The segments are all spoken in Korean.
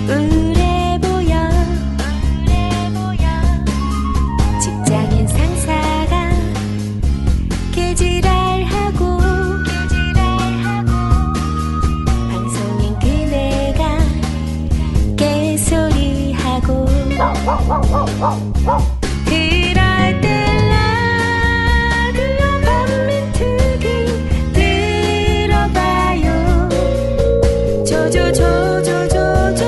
우울해 보여 직장인 상사가 개지랄하고 방송인 그네가 개소리하고 그럴 때 라디오 반민특위 들어봐요. 조조조조조조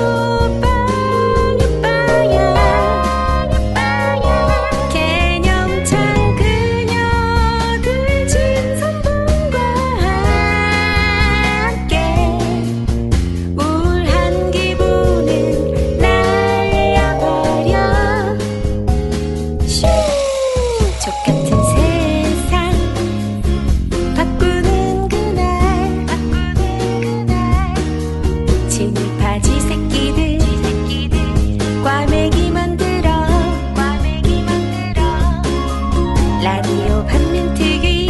빵빵야 개념찬 그녀들 진선분과 함께 우울한 기분은 날려버려. 슈 족같은 세상 바꾸는 그날 진입하지 새끼들 꽈배기 만들어 라디오 반민특위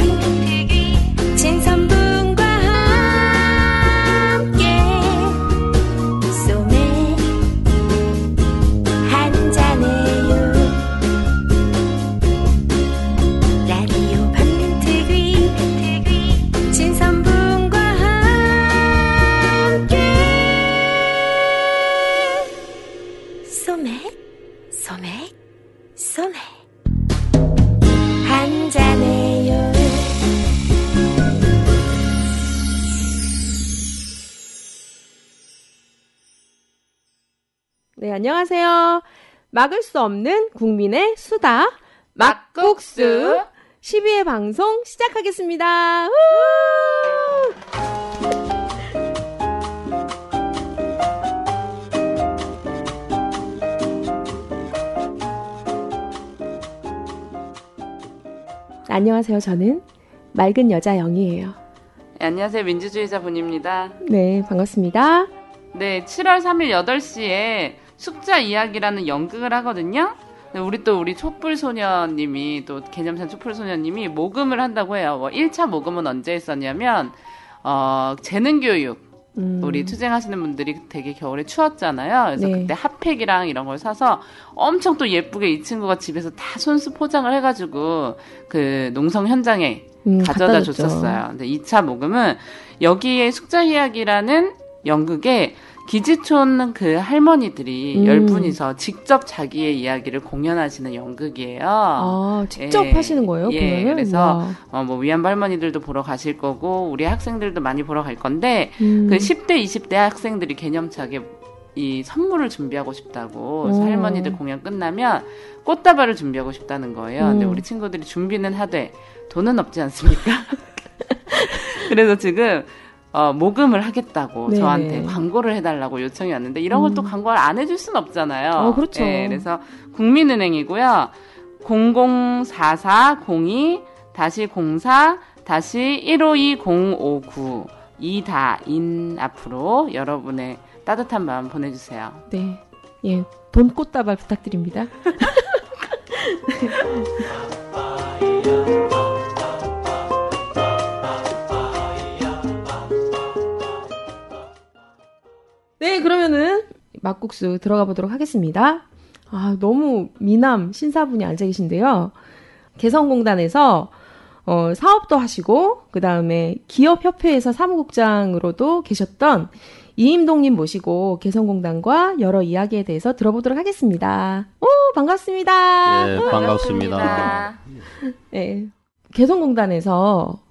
진선분과 함께 소맥 한잔해요. 라디오 반민특위 진선분과 함께 소맥 소맥 소맥 한잔해요. 네, 안녕하세요. 막을 수 없는 국민의 수다 막국수 12회 방송 시작하겠습니다. 후! 안녕하세요. 저는 맑은 여자 영이에요. 네, 안녕하세요. 민주주의자 분입니다. 네, 반갑습니다. 네, 7월 3일 8시에 숙자 이야기라는 연극을 하거든요. 네, 우리 촛불소녀님이 또 개념찬 촛불소녀님이 모금을 한다고 해요. 뭐 1차 모금은 언제 했었냐면 재능교육 우리 투쟁하시는 분들이 되게 겨울에 추웠잖아요. 그래서 네. 그때 핫팩이랑 이런 걸 사서 엄청 또 예쁘게 이 친구가 집에서 다 손수 포장을 해가지고 그 농성 현장에 가져다 갖다 줬죠. 줬었어요. 근데 2차 모금은 여기에 숙자 이야기라는 연극에 기지촌 그 할머니들이 10분이서 직접 자기의 이야기를 공연하시는 연극이에요. 아, 직접 예, 하시는 거예요? 예, 공연을? 그래서 와. 뭐 위안부 할머니들도 보러 가실 거고 우리 학생들도 많이 보러 갈 건데 그 10대, 20대 학생들이 개념차게 이 선물을 준비하고 싶다고 그래서 할머니들 공연 끝나면 꽃다발을 준비하고 싶다는 거예요. 근데 우리 친구들이 준비는 하되 돈은 없지 않습니까? 그래서 지금 모금을 하겠다고 네네. 저한테 광고를 해달라고 요청이 왔는데 이런 걸 또 광고를 안 해줄 순 없잖아요. 그렇죠. 네, 그래서 국민은행이고요. 004402-04-152059 이다인 앞으로 여러분의 따뜻한 마음 보내주세요. 네. 예, 돈 꽃다발 부탁드립니다. 네, 그러면은 막국수 들어가 보도록 하겠습니다. 아, 너무 미남 신사분이 앉아 계신데요. 개성공단에서 사업도 하시고 그 다음에 기업협회에서 사무국장으로도 계셨던 이임동님 모시고 개성공단과 여러 이야기에 대해서 들어보도록 하겠습니다. 오, 반갑습니다. 네, 반갑습니다. 네, 개성공단에서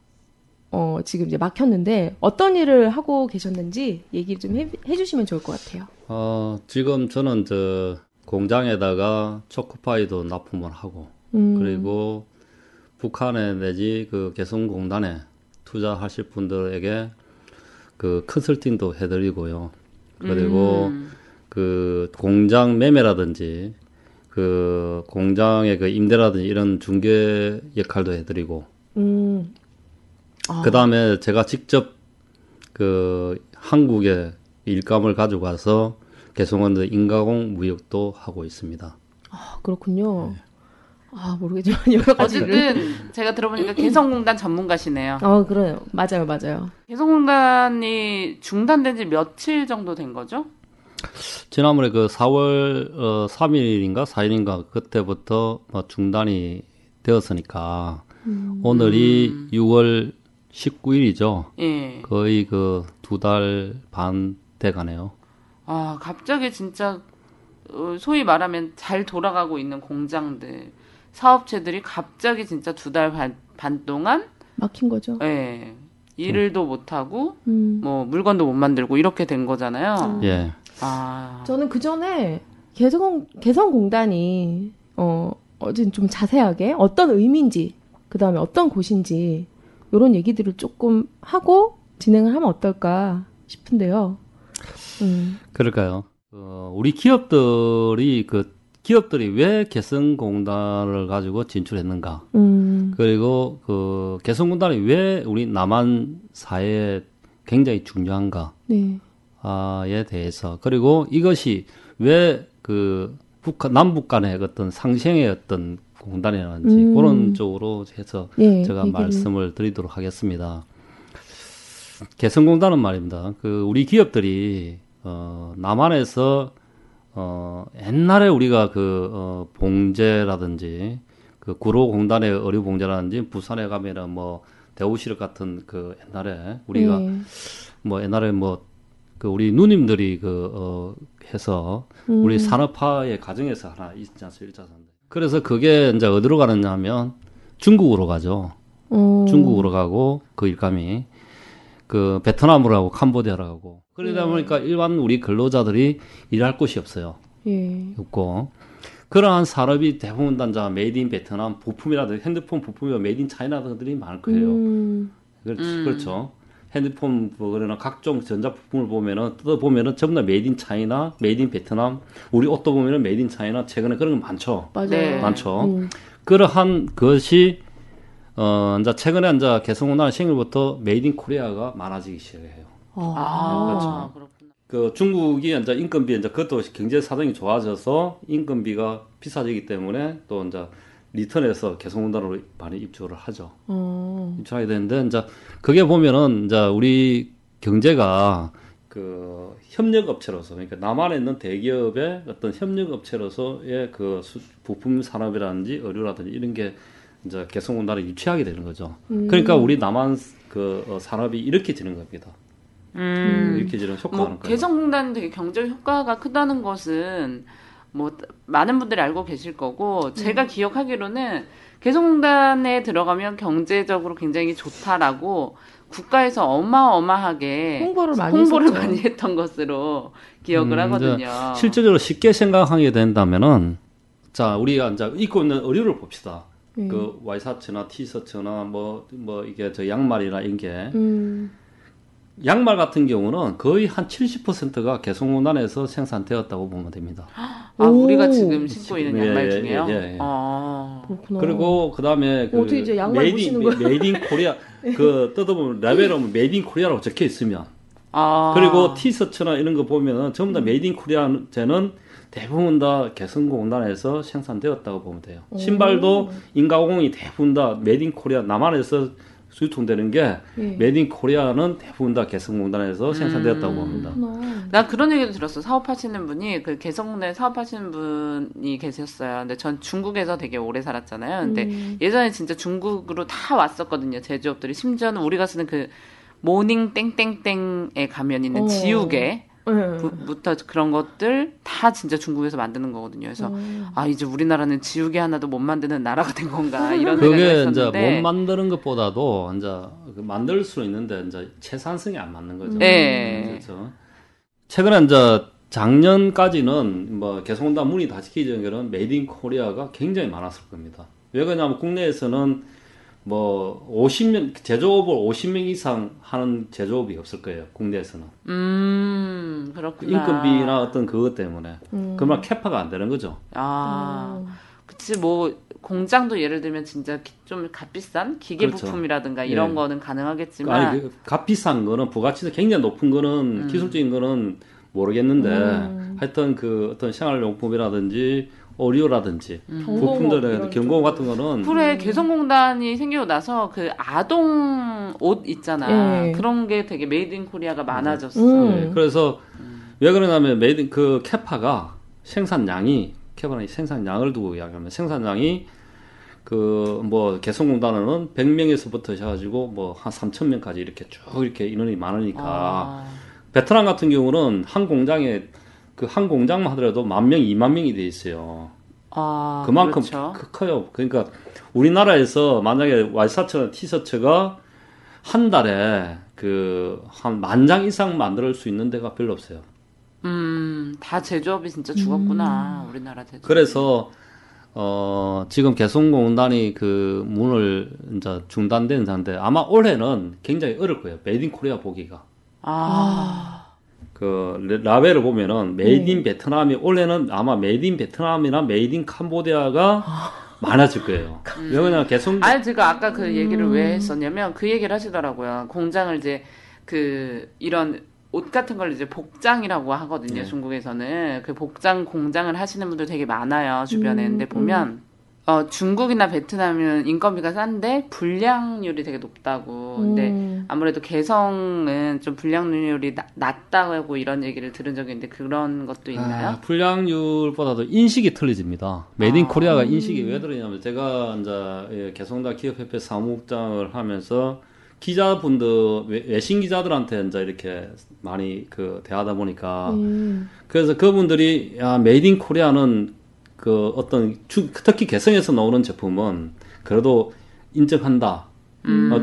지금 이제 막혔는데 어떤 일을 하고 계셨는지 얘기 좀 해주시면 좋을 것 같아요. 지금 저는 공장에다가 초코파이도 납품을 하고 그리고 북한에 내지 그 개성공단에 투자하실 분들에게 그 컨설팅도 해드리고요. 그리고 그 공장 매매라든지 그 공장의 그 임대라든지 이런 중개 역할도 해드리고. 그 다음에 제가 직접 그 한국에 일감을 가져가서 개성공단 인가공 무역도 하고 있습니다. 아, 그렇군요. 네. 아, 모르겠지만 여러 가지를. 어쨌든 제가 들어보니까 개성공단 전문가시네요. 그래요. 맞아요. 개성공단이 중단된 지 며칠 정도 된 거죠? 지난번에 그 4월 3일인가 4일인가 그때부터 뭐 중단이 되었으니까 오늘이 6월 19일이죠. 예. 거의 그 2달 반 돼가네요. 아, 갑자기 진짜 소위 말하면 잘 돌아가고 있는 공장들, 사업체들이 갑자기 진짜 2달 반 동안 막힌 거죠. 예. 일을도 못 하고 뭐 물건도 못 만들고 이렇게 된 거잖아요. 예. 아. 저는 그 전에 개성공단이 어제 좀 자세하게 어떤 의미인지 그 다음에 어떤 곳인지 이런 얘기들을 조금 하고 진행을 하면 어떨까 싶은데요. 그럴까요? 우리 기업들이 왜 개성공단을 가지고 진출했는가? 그리고 그 개성공단이 왜 우리 남한 사회에 굉장히 중요한가? 네. 에 대해서 그리고 이것이 왜 그 남북 간의 어떤 상생의 어떤 공단이라든지 그런 쪽으로 해서 예, 제가 얘기를. 말씀을 드리도록 하겠습니다. 개성공단은 말입니다. 그 우리 기업들이 남한에서 옛날에 우리가 봉제라든지 그 구로공단의 의료봉제라든지 부산에 가면은 뭐 대우시력 같은 그 옛날에 우리가 뭐 옛날에 그 우리 누님들이 해서 우리 산업화의 과정에서 하나 있지 않습니까? 그래서 그게 이제 어디로 가느냐 하면 중국으로 가죠. 중국으로 가고 그 일감이 그 베트남으로 가고 캄보디아로 가고 그러다 보니까 일반 우리 근로자들이 일할 곳이 없어요. 없고 그러한 산업이 대부분 단자 메이드 인 베트남 부품이라든지 핸드폰 부품이나 메이드 인 차이나들이 많을 거예요. 그렇죠. 핸드폰 그러나 각종 전자부품을 보면은 뜯어보면은 전부 다 메이드 인 차이나, 메이드 인 베트남, 우리 옷도 보면은 메이드 인 차이나 최근에 그런 거 많죠. 맞아요. 네. 많죠. 그러한 것이 이제 최근에 이제 개성공단 생일부터 메이드 인 코리아가 많아지기 시작해요. 그렇죠. 그렇구나. 그 중국이 이제 인건비 이제 그것도 경제 사정이 좋아져서 인건비가 비싸지기 때문에 또 이제 리턴해서 개성공단으로 많이 입주를 하죠. 입주하게 되는데 이제 그게 보면은 이제 우리 경제가 그 협력업체로서 그러니까 남한에 있는 대기업의 어떤 협력업체로서의 그 부품 산업이라든지 의료라든지 이런 게 이제 개성공단을 유치하게 되는 거죠. 그러니까 우리 남한 그 산업이 이렇게 지는 겁니다. 이렇게 지는 효과가 나는 거예요. 개성공단 되게 경제 효과가 크다는 것은 뭐 많은 분들이 알고 계실 거고 제가 기억하기로는 개성공단에 들어가면 경제적으로 굉장히 좋다라고 국가에서 어마어마하게 홍보를 많이 했던 것으로 기억을 하거든요. 실제적으로 쉽게 생각하게 된다면은 자 우리가 이제 입고 있는 의류를 봅시다. 그 와이셔츠나 티셔츠나 뭐 이게 저 양말이나 이런 게 양말 같은 경우는 거의 한 70%가 개성공단에서 생산되었다고 보면 됩니다. 우리가 지금 신고 있는 양말 중에요? 예. 그렇구나. 그리고 그다음에 그 어떻게 이제 양말 보시는 거예요? 메이드 인 코리아 그 뜯어보면 라벨에 보면 메이드 인 코리아라고 적혀 있으면 그리고 티셔츠나 이런 거 보면은 전부 다 메이드 인 코리아제는 대부분 다 개성공단에서 생산되었다고 보면 돼요. 신발도 인가공이 대부분 다 메이드 인 코리아 남한에서 유통되는 게 메이드 인 코리아는 대부분 다 개성공단에서 생산되었다고 봅니다. 나 그런 얘기도 들었어. 사업하시는 분이 그 개성공단에 사업하시는 분이 계셨어요. 근데 전 중국에서 되게 오래 살았잖아요. 근데 예전에 진짜 중국으로 다 왔었거든요. 제조업들이. 심지어는 우리가 쓰는 그 모닝 땡땡땡에 가면 있는 지우개 부터 그런 것들 다 진짜 중국에서 만드는 거거든요. 그래서 이제 우리나라는 지우개 하나도 못 만드는 나라가 된 건가 이런 생각이 그게 있었는데 이제 못 만드는 것보다도 이제 만들 수 있는데 이제 채산성이 안 맞는 거죠. 네. 그렇죠. 최근에 이제 작년까지는 뭐 개성공단 문이 닫히기 전에는 메이드 인 코리아가 굉장히 많았을 겁니다. 왜 그러냐면 국내에서는 뭐 50명 제조업을 50명 이상 하는 제조업이 없을 거예요. 국내에서는. 그렇구나. 인건비나 어떤 그것 때문에. 그러면 캐파가 안 되는 거죠. 그치 뭐 공장도 예를 들면 진짜 좀 값비싼 기계 그렇죠. 부품이라든가 이런 거는 가능하겠지만 아니 값비싼 거는 부가치도 굉장히 높은 거는 기술적인 거는 모르겠는데 하여튼 그 어떤 생활용품이라든지 의료라든지 부품들 경공 같은 거는 그래 개성공단이 생기고 나서 그 아동 옷 있잖아 그런 게 되게 메이드 인 코리아가 많아졌어. 네, 그래서 왜 그러냐면 메이드 그 캐파가 캐파는 생산량을 두고 이야기하면 생산량이 그 뭐 개성공단은 100명에서부터 해가지고 뭐 한 3,000명까지 이렇게 쭉 이렇게 인원이 많으니까 베트남 같은 경우는 한 공장만 하더라도 10,000명, 20,000명이 돼 있어요. 그만큼 그렇죠. 커요. 그러니까 우리나라에서 만약에 와이셔츠나 티셔츠가 한 달에 그 한 10,000장 이상 만들 수 있는 데가 별로 없어요. 다 제조업이 진짜 죽었구나. 우리나라 제조업. 그래서 지금 개성공단이 그 문을 이제 중단된 상태. 아마 올해는 굉장히 어려울 거예요. 메이드 인 코리아 보기가. 그 라벨을 보면은 메이드 인 베트남이 올해는 아마 메이드 인 베트남이나 메이드 인 캄보디아가 많아질 거예요. 왜냐면 아니 제가 아까 그 얘기를 왜 했었냐면 그 얘기를 하시더라고요. 공장을 이제 그 이런 옷 같은 걸 이제 복장이라고 하거든요. 중국에서는 그 복장 공장을 하시는 분들 되게 많아요. 주변에. 근데 보면 중국이나 베트남은 인건비가 싼데 불량률이 되게 높다고. 근데 아무래도 개성은 좀 불량률이 낮다고 이런 얘기를 들은 적이 있는데 그런 것도 있나요? 불량률보다도 인식이 틀려집니다. 메이드 인 코리아가 인식이 왜 그러냐면 제가 이제 개성다 기업협회 사무국장을 하면서 기자분들 외신 기자들한테 이제 이렇게 많이 그 대하다 보니까 그래서 그분들이 메이드 인 코리아는 그 어떤 특히 개성에서 나오는 제품은 그래도 인정한다.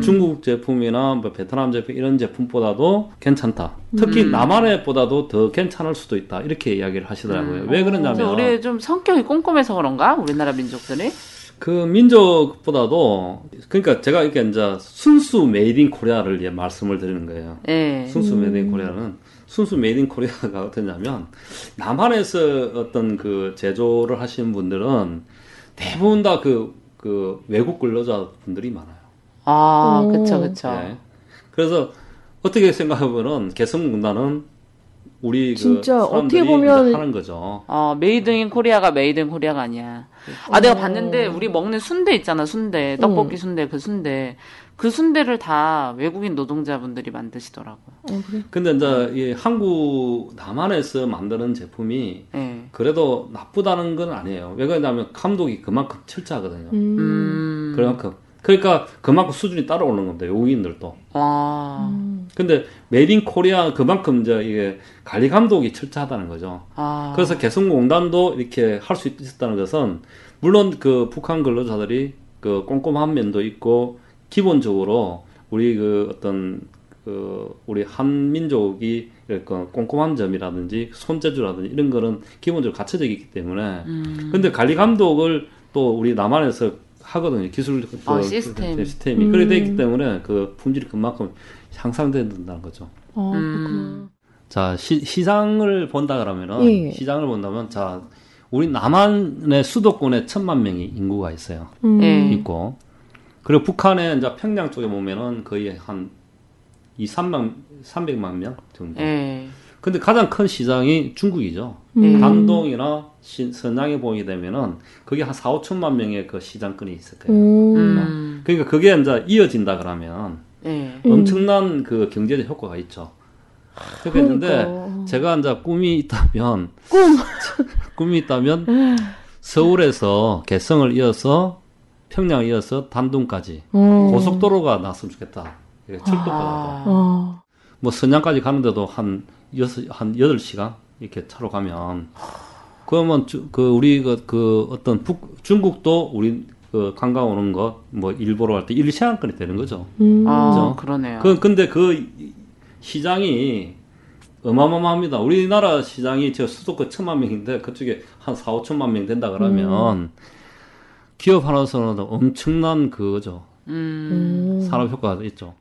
중국 제품이나 뭐 베트남 제품 이런 제품보다도 괜찮다. 특히 남한애보다도 더 괜찮을 수도 있다. 이렇게 이야기를 하시더라고요. 왜 그러냐면 우리 좀 성격이 꼼꼼해서 그런가? 우리나라 민족들이? 그 민족보다도 그러니까 제가 이렇게 이제 순수 메이드 인 코리아를 말씀을 드리는 거예요. 네. 순수 메이드 인 코리아는 순수 메이드 인 코리아가 어떠냐면 남한에서 어떤 그 제조를 하시는 분들은 대부분 다 그 외국 근로자 분들이 많아요. 그쵸. 네. 그래서 어떻게 생각하면은 개성공단은 우리 진짜 그 사람들이 어떻게 보면 하는 거죠. 메이드 인 코리아가 메이드 인 코리아가 아니야. 내가 봤는데 우리 먹는 순대 있잖아. 순대. 떡볶이 순대. 그 순대를 다 외국인 노동자분들이 만드시더라고요. 그래? 근데 이제 이 한국 남한에서 만드는 제품이 네. 그래도 나쁘다는 건 아니에요. 왜 그러냐면 감독이 그만큼 철저하거든요. 그러니까 그만큼 수준이 따라오는 겁니다. 외국인들도. 근데 메이드 인 코리아 그만큼 이제 이게 관리 감독이 철저하다는 거죠. 그래서 개성공단도 이렇게 할 수 있었다는 것은 물론 그 북한 근로자들이 그 꼼꼼한 면도 있고 기본적으로 우리 그 어떤 그 우리 한민족이 이렇게 꼼꼼한 점이라든지 손재주라든지 이런 거는 기본적으로 갖춰져 있기 때문에 근데 관리 감독을 또 우리 남한에서 하거든요. 기술 시스템이 그렇게 되어 있기 때문에 그 품질이 그만큼 향상된다는 거죠. 그렇구나. 자, 시장을 본다 그러면은 시장을 본다면 자, 우리 남한의 수도권에 1,000만 명이 인구가 있어요. 있고 그리고 북한의 이제 평양 쪽에 보면은 거의 한 300만 명 정도. 근데 가장 큰 시장이 중국이죠. 단동이나 선양에 보게 되면은 그게 한 4,5천만 명의 그 시장권이 있을 거예요. 그러니까 그게 이제 이어진다 그러면 엄청난 그 경제적 효과가 있죠. 그랬는데 제가 이제 꿈이 있다면 서울에서 개성을 이어서 평양을 이어서 단둥까지 고속도로가 났으면 좋겠다. 철도가 뭐 선양까지 가는데도 한 8시간 이렇게 차로 가면 그러면 우리 어떤 중국도 우리 그 관광 오는 거 뭐 일보러 갈 때 1시간권이 되는 거죠. 그죠? 그러네요. 근데 그 시장이 어마어마합니다. 우리나라 시장이 저 수도권 1,000만 명인데 그쪽에 한 4,5천만 명 된다 그러면 기업 하나로서는 엄청난 그거죠. 산업 효과가 있죠.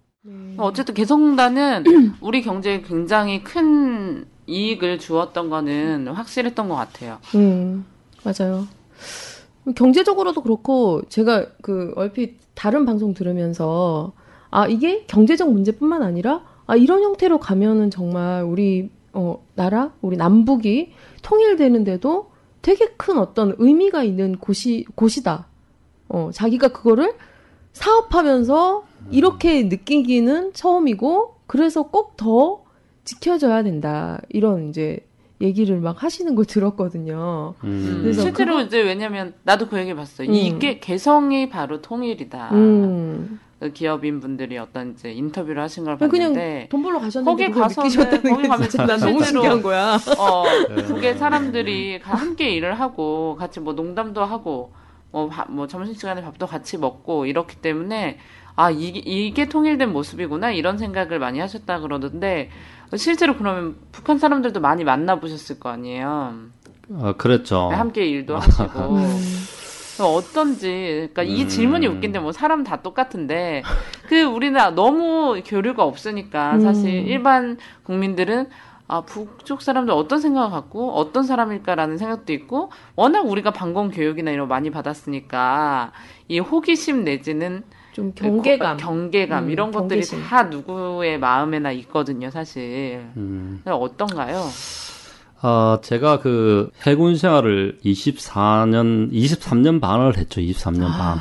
어쨌든 개성공단은 우리 경제에 굉장히 큰 이익을 주었던 거는 확실했던 것 같아요. 맞아요. 경제적으로도 그렇고 제가 그 얼핏 다른 방송 들으면서 이게 경제적 문제뿐만 아니라 이런 형태로 가면은 정말 우리 나라 우리 남북이 통일되는데도 되게 큰 어떤 의미가 있는 곳이다. 자기가 그거를 사업하면서 이렇게 느끼기는 처음이고 그래서 꼭 더 지켜져야 된다. 이런 이제 얘기를 막 하시는 걸 들었거든요. 그래서 실제로 이제 왜냐면 나도 그 얘기 봤어요. 이게 개성이 바로 통일이다. 그 기업인 분들이 어떤 이제 인터뷰를 하신 걸 봤는데 그냥 돈 벌러 가셨는데 거기 가서는 거기 가면 난 너무 신기한 거야. 그게 사람들이 함께 일을 하고 같이 뭐 농담도 하고 뭐 점심시간에 밥도 같이 먹고 이렇기 때문에 이게 통일된 모습이구나 이런 생각을 많이 하셨다 그러는데 실제로 그러면 북한 사람들도 많이 만나보셨을 거 아니에요. 그랬죠. 함께 일도 하시고. 어떤지, 그러니까 이 질문이 웃긴데 뭐 사람 다 똑같은데 우리나라 너무 교류가 없으니까 사실 일반 국민들은 북쪽 사람들 어떤 생각을 갖고 어떤 사람일까라는 생각도 있고 워낙 우리가 방공 교육이나 이런 거 많이 받았으니까 이 호기심 내지는 좀 경계감 이런 것들이 경계심. 다 누구의 마음에나 있거든요, 사실. 어떤가요? 제가 그 해군 생활을 23년 반을 했죠. 23년 반.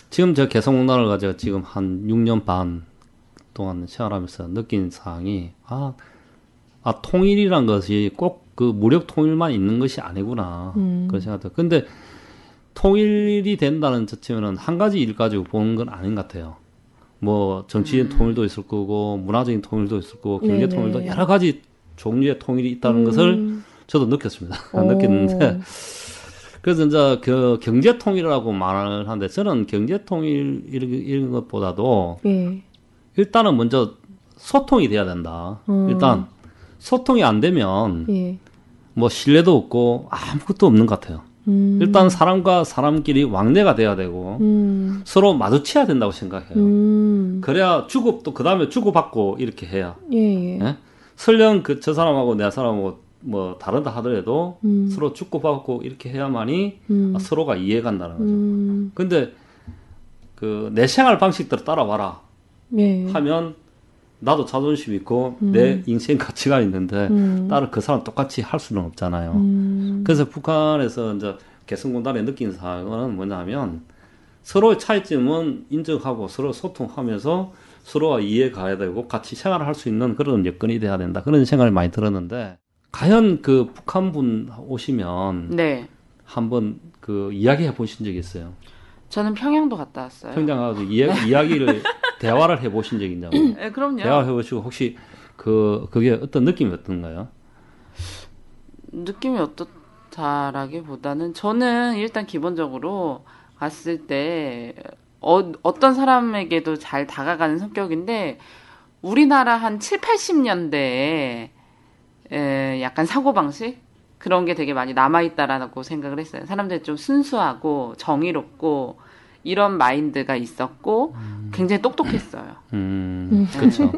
지금 제가 개성공단을 가지고 지금 한 6년 반 동안 생활하면서 느낀 사항이 통일이란 것이 꼭 그 무력 통일만 있는 것이 아니구나. 그런 생각도. 근데 통일이 된다는 자체는 한 가지 일 가지고 보는 건 아닌 것 같아요. 뭐 정치적인 통일도 있을 거고 문화적인 통일도 있을 거고 경제 통일도 여러 가지 종류의 통일이 있다는 것을 저도 느꼈습니다. 느꼈는데 그래서 이제 그 경제 통일이라고 말을 하는데 저는 경제 통일 이런 것보다도 일단은 먼저 소통이 돼야 된다. 일단 소통이 안 되면 뭐 신뢰도 없고 아무것도 없는 것 같아요. 일단 사람과 사람끼리 왕래가 돼야 되고 서로 마주쳐야 된다고 생각해요. 그래야 그 다음에 주고받고 이렇게 해야. 예? 설령 저 사람하고 내 사람하고 뭐 다르다 하더라도 서로 주고받고 이렇게 해야만이 서로가 이해간다는 거죠. 근데 내 생활 방식대로 따라와라 하면 나도 자존심 있고 내 인생 가치가 있는데 따로 그 사람 똑같이 할 수는 없잖아요. 그래서 북한에서 이제 개성공단에 느낀 사항은 뭐냐면 서로의 차이점은 인정하고 서로 소통하면서 서로가 이해 가야 되고 같이 생활을 할 수 있는 그런 여건이 돼야 된다. 그런 생각을 많이 들었는데 과연 그 북한 분 오시면 한번 그 이야기해 보신 적이 있어요? 저는 평양도 갔다 왔어요. 평양 가서 이야기를 대화를 해 보신 적이 있냐고? 네, 그럼요. 대화해 보시고 혹시 그게 어떤 느낌이 어떤가요? 느낌이 어떻다라기보다는 저는 일단 기본적으로 갔을 때 어떤 사람에게도 잘 다가가는 성격인데 우리나라 한 7, 80년대에 약간 사고방식? 그런 게 되게 많이 남아있다라고 생각을 했어요. 사람들이 좀 순수하고 정의롭고 이런 마인드가 있었고 굉장히 똑똑했어요. 그렇죠.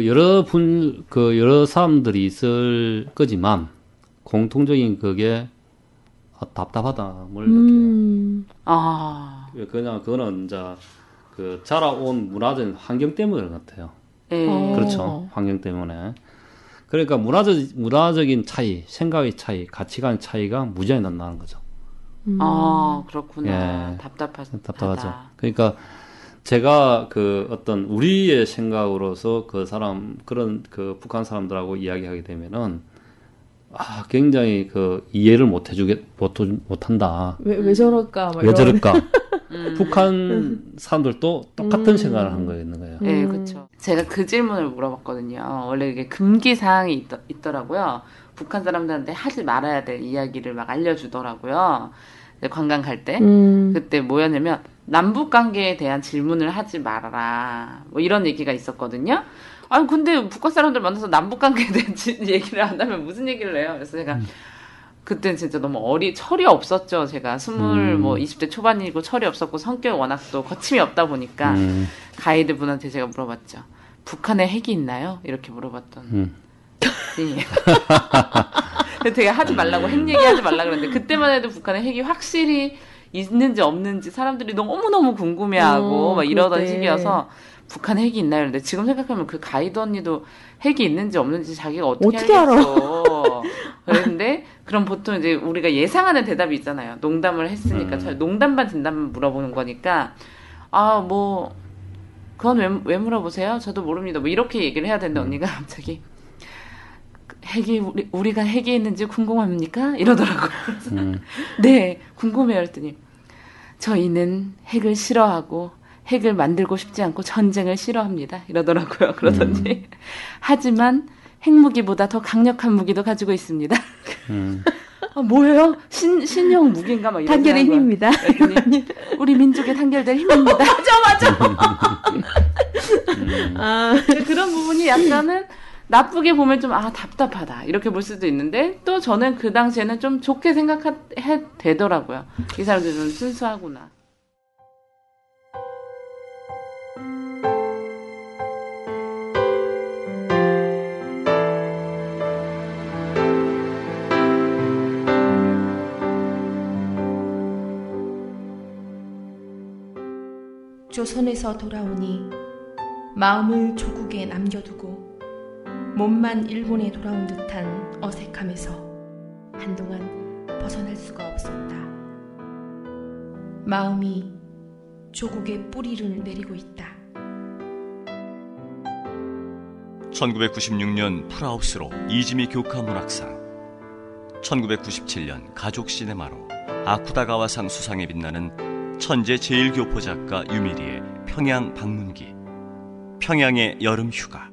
여러 사람들이 있을 거지만 공통적인 그게 답답하다 뭘 느껴요. 그냥 그거는 이제 자라온 문화적인 환경 때문에 그런 것 같아요. 그렇죠. 환경 때문에. 그러니까 문화적인 차이, 생각의 차이, 가치관 차이가 무지하게 난다는 거죠. 그렇구나. 답답하죠. 그러니까 제가 어떤 우리의 생각으로서 그런 북한 사람들하고 이야기하게 되면은 굉장히 이해를 못한다. 왜 저럴까? 왜 저럴까? 북한 사람들도 똑같은 생각을 한 거예요, 있는 거예요. 네, 그렇죠. 제가 그 질문을 물어봤거든요. 원래 이게 금기 사항이 있더라고요. 북한 사람들한테 하지 말아야 될 이야기를 막 알려주더라고요. 관광 갈 때. 그때 뭐였냐면 남북 관계에 대한 질문을 하지 말아라. 뭐 이런 얘기가 있었거든요. 근데 북한 사람들 만나서 남북 관계에 대한 얘기를 안 하면 무슨 얘기를 해요? 그래서 제가 그때는 진짜 너무 철이 없었죠. 제가 20대 초반이고 철이 없었고 성격이 워낙 또 거침이 없다 보니까 가이드 분한테 제가 물어봤죠. 북한에 핵이 있나요? 이렇게 물어봤던. 되게 하지 말라고 핵 얘기하지 말라 그랬는데 그때만 해도 북한에 핵이 확실히 있는지 없는지 사람들이 너무너무 궁금해하고 막 이러던 시기여서 북한에 핵이 있나요? 그런데 지금 생각하면 그 가이드 언니도 핵이 있는지 없는지 자기가 어떻게 알겠어. 그랬는데 그럼 보통 이제 우리가 예상하는 대답이 있잖아요. 농담을 했으니까 농담 반 진담만 물어보는 거니까 그건 왜 물어보세요? 저도 모릅니다. 뭐 이렇게 얘기를 해야 되는데 언니가 갑자기 핵이 우리가 핵이 있는지 궁금합니까? 이러더라고요. 네, 궁금해요. 그랬더니 저희는 핵을 싫어하고 핵을 만들고 싶지 않고 전쟁을 싫어합니다. 이러더라고요. 그러더니 하지만 핵무기보다 더 강력한 무기도 가지고 있습니다. 아, 뭐예요? 신형 무기인가 막 이런 단결의 힘입니다. 우리 민족의 단결될 힘입니다. 맞아. 그런 부분이 약간은 나쁘게 보면 좀 답답하다 이렇게 볼 수도 있는데 또 저는 그 당시에는 좀 좋게 생각해 되더라고요. 이 사람들 좀 순수하구나. 조선에서 돌아오니 마음을 조국에 남겨두고 몸만 일본에 돌아온 듯한 어색함에서 한동안 벗어날 수가 없었다. 마음이 조국의 뿌리를 내리고 있다. 1996년 풀하우스로 이지미 교카 문학상, 1997년 가족 시네마로 아쿠다가와상 수상에 빛나는 천재 제1교포 작가 유미리의 평양 방문기, 평양의 여름 휴가.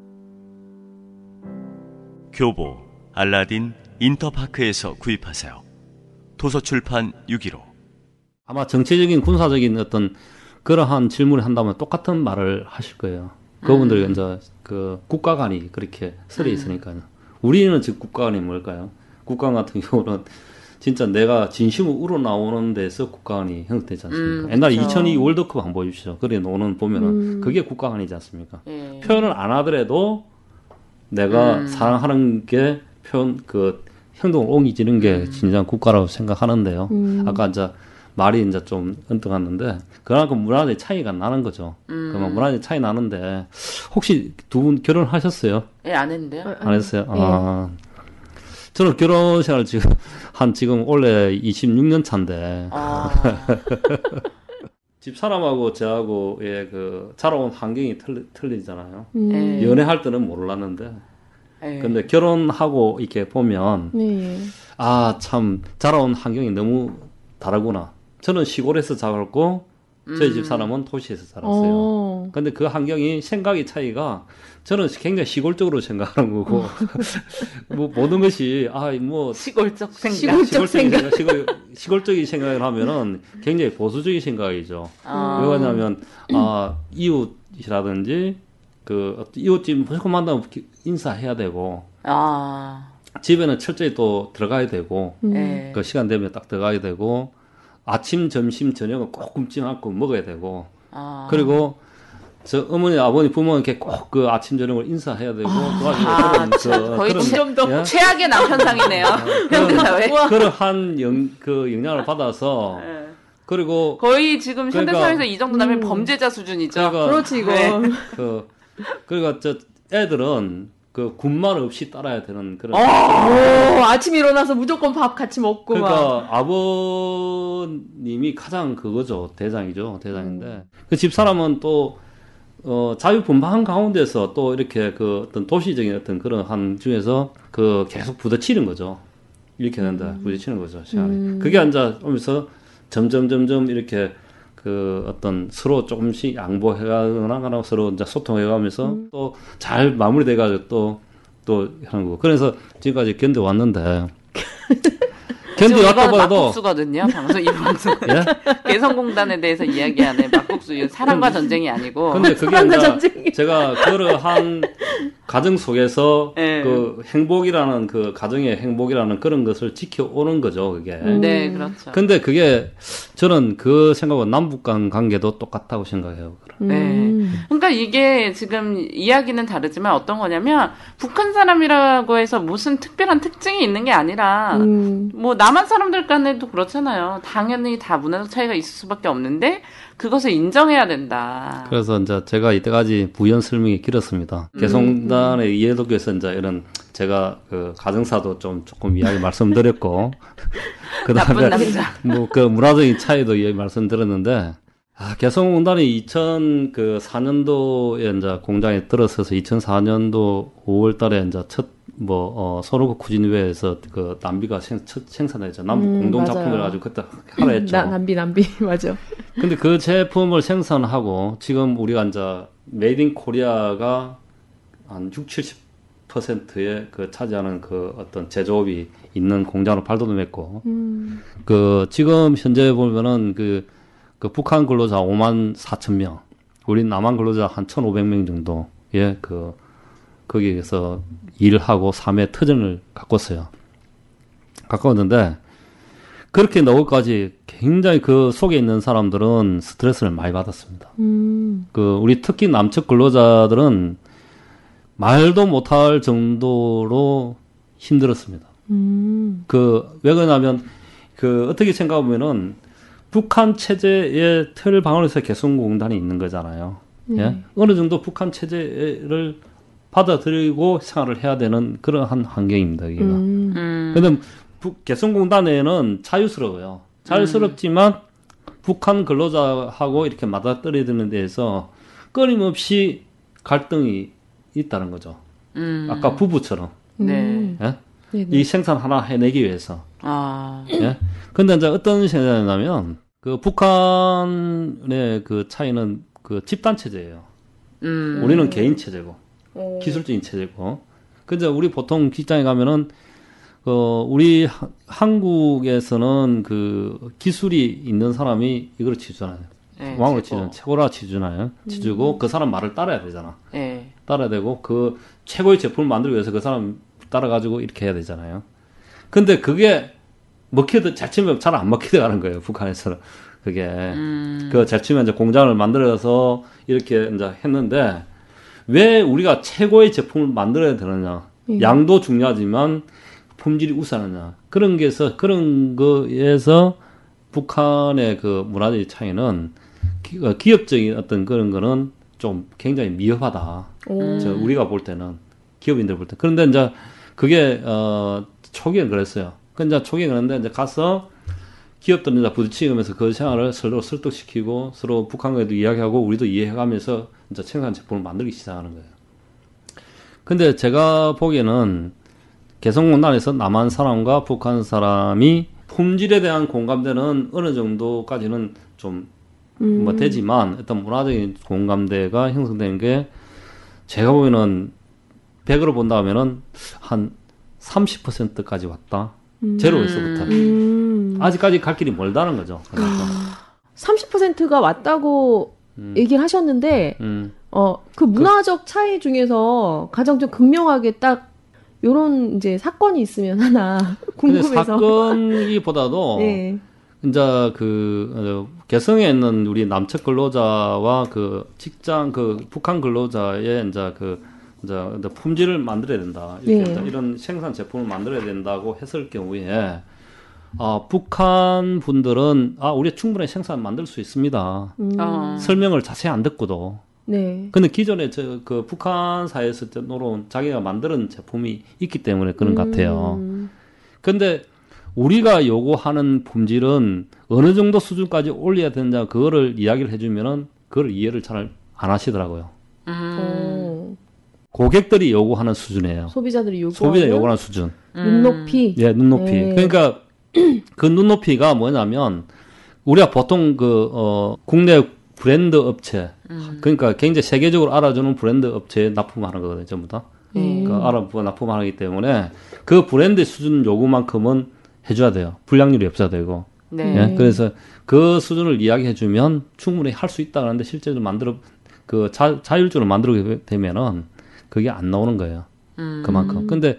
교보, 알라딘, 인터파크에서 구입하세요. 도서출판 615. 아마 정치적인 군사적인 어떤 그러한 질문을 한다면 똑같은 말을 하실 거예요. 그분들이 이제 그 국가관이 그렇게 설에 있으니까요. 우리는 즉 국가관이 뭘까요? 국가관 같은 경우는 진짜 내가 진심으로 우러나오는 데서 국가관이 형성되지 않습니까? 옛날에 2002 월드컵 한번 보여주시죠. 그래 노는 보면은 그게 국가관이지 않습니까? 표현을 안 하더라도 내가 사랑하는 게 표현 그 행동을 옮기지는 게 진짜 국가라고 생각하는데요. 아까 이제 말이 이제 좀 엉뚱했는데 그만큼 문화의 차이가 나는 거죠. 그만 문화의 차이 나는데 혹시 두 분 결혼하셨어요? 예, 안 했는데요. 안 했어요. 아. 저는 결혼 생활 지금 올해 26년 차인데 집 사람하고 저하고의 그 자라온 환경이 틀리잖아요. 연애할 때는 몰랐는데 근데 결혼하고 이렇게 보면 참 자라온 환경이 너무 다르구나. 저는 시골에서 자랐고 저희 집 사람은 도시에서 자랐어요. 근데 그 환경이 생각의 차이가 저는 굉장히 시골적으로 생각하는 거고 뭐 모든 것이 시골적 생각, 시골적인 생각을 하면은 굉장히 보수적인 생각이죠. 왜 그러냐면 이웃이라든지 그 이웃집 무조건 만나면 인사해야 되고 집에는 철저히 또 들어가야 되고 그 시간 되면 딱 들어가야 되고 아침, 점심, 저녁은 꼭 굶지 않고 먹어야 되고 그리고 저 어머니, 아버님, 부모님께 꼭 그 아침, 저녁을 인사해야 되고 거의 좀 더 최악의 남편상이네요. 현대사회. 그런 영향을 받아서 그리고 거의 지금 현대사회에서 이 정도 나면 범죄자 수준이죠. 그렇지 이거. 그러니까 저 애들은 그 군말 없이 따라야 되는 그런. 아침에 일어나서 무조건 밥 같이 먹고 그러니까 아버님이 가장 그거죠. 대장인데 그 집사람은 또 자유분방한 가운데서 또 이렇게 그 어떤 도시적인 어떤 그런 한 중에서 그 계속 부딪히는 거죠. 이렇게 된다. 부딪히는 거죠. 시간에. 그게 앉아 오면서 점점 이렇게 그 어떤 서로 조금씩 양보해가거나 서로 이제 소통해가면서 또 잘 마무리돼가지고 또 하는 거. 그래서 지금까지 견뎌왔는데. 견뎌왔다고도 막국수거든요. 이 방송. 예? 개성공단에 대해서 이야기하는 막국수. 사랑과 전쟁이 아니고. 근데 그게 아니라 제가 그러한 가정 속에서 그 행복이라는 그 가정의 행복이라는 그런 것을 지켜오는 거죠. 그게. 네, 그렇죠. 근데 그게 저는 그 생각은 남북 간 관계도 똑같다고 생각해요. 네. 그러니까 이게 지금 이야기는 다르지만 어떤 거냐면 북한 사람이라고 해서 무슨 특별한 특징이 있는 게 아니라 뭐 남한 사람들 간에도 그렇잖아요. 당연히 다 문화적 차이가 있을 수밖에 없는데 그것을 인정해야 된다. 그래서 이제 제가 이때까지 부연 설명이 길었습니다. 개성단의 이해도교에서 이제 이런 제가 그 가정사도 조금 이야기 말씀드렸고 그다음에 나쁜 남자. 뭐 그 문화적인 차이도 이야기 말씀드렸는데 개성공단이 2004년도에 이제 공장에 들어서서 2004년도 5월 달에 이제 첫 소노코 쿠진웨에서 그 남비가 생산했죠. 남북 공동 작품을 가지고 그때 하라 했죠. 남비 맞아. 근데 그 제품을 생산하고 지금 우리가 이제 메이드 인 코리아가 한 60-70%의 그 차지하는 그 어떤 제조업이 있는 공장으로 발돋움했고, 그 지금 현재 보면은 그 북한 근로자 54,000명, 우리 남한 근로자 한 1,500명 정도의 거기에서 일하고 삶의 터전을 가꿨는데, 그렇게 넣을까지 굉장히 그 속에 있는 사람들은 스트레스를 많이 받았습니다. 우리 특히 남측 근로자들은 말도 못할 정도로 힘들었습니다. 왜 그러냐면, 어떻게 생각하면은, 북한 체제의 틀 방안에서 개성공단이 있는 거잖아요. 예? 어느 정도 북한 체제를 받아들이고 생활을 해야 되는 그러한 환경입니다, 여기가. 근데 개성공단에는 자유스러워요. 자유스럽지만, 북한 근로자하고 이렇게 맞아떨어지는 데에서 끊임없이 갈등이 있다는 거죠. 아까 부부처럼. 네. 예? 이 생산 하나 해내기 위해서. 예? 근데 이제 어떤 생각이냐면, 북한의 그 차이는 그 집단 체제예요. 우리는 개인 체제고, 기술적인 체제고. 근데 우리 보통 직장에 가면은, 우리 한국에서는 그 기술이 있는 사람이 이걸 치주잖아요. 네, 왕으로 치주는 최고라 치주나요? 치주고 그 사람 말을 따라야 되잖아. 네. 따라야 되고 그 최고의 제품을 만들기 위해서 그 사람 따라가지고 이렇게 해야 되잖아요. 근데 그게 잘 치면 잘 안 먹히게 가는 거예요. 북한에서는. 그게. 잘 치면 이제 공장을 만들어서 이렇게 이제 했는데 왜 우리가 최고의 제품을 만들어야 되느냐. 양도 중요하지만 품질이 우선하냐. 그런 거에서 북한의 그 문화적인 차이는 기업적인 어떤 그런 거는 좀 굉장히 미흡하다. 우리가 볼 때는, 기업인들 볼 때. 그런데 이제 그게, 초기엔 그랬어요. 근데 초기에 그런데 이제 가서 기업들은 이제 부딪히면서 그 생활을 서로 설득시키고 서로 북한과도 이야기하고 우리도 이해해가면서 이제 생산 제품을 만들기 시작하는 거예요. 근데 제가 보기에는 개성공단에서 남한 사람과 북한 사람이 품질에 대한 공감대는 어느 정도까지는 좀 되지만 어떤 문화적인 공감대가 형성된 게 제가 보기에는 100으로 본다면은 한 30%까지 왔다. 제로에서부터. 아직까지 갈 길이 멀다는 거죠. 그러니까. 30%가 왔다고 얘기를 하셨는데, 그 문화적 차이 중에서 가장 좀 극명하게 딱 요런 이제 사건이 있으면 하나 궁금해서. 근데 사건이보다도 네. 이제 개성에 있는 우리 남측 근로자와 직장 북한 근로자의 이제 품질을 만들어야 된다. 이렇게 이런 생산 제품을 만들어야 된다고 했을 경우에 북한 분들은 우리 충분히 생산 만들 수 있습니다. 설명을 자세히 안 듣고도. 네. 근데 기존에 북한 사회에서 놓은 자기가 만드는 제품이 있기 때문에 그런 것 같아요. 근데 우리가 요구하는 품질은 어느 정도 수준까지 올려야 되느냐 그거를 이야기를 해주면은 그걸 이해를 잘 안 하시더라고요. 고객들이 요구하는 수준이에요. 소비자들이 요구하는 수준. 눈높이. 예, 눈높이. 네. 그러니까 그 눈높이가 뭐냐면 우리가 보통 국내 브랜드 업체, 그러니까 굉장히 세계적으로 알아주는 브랜드 업체에 납품하는 거거든요, 전부 다. 납품하기 때문에 그 브랜드 수준 요구만큼은 해줘야 돼요. 불량률이 없어야 되고. 네. 예? 그래서 그 수준을 이야기해주면 충분히 할 수 있다는데 실제로 자율적으로 만들게 되면은 그게 안 나오는 거예요. 그만큼. 근데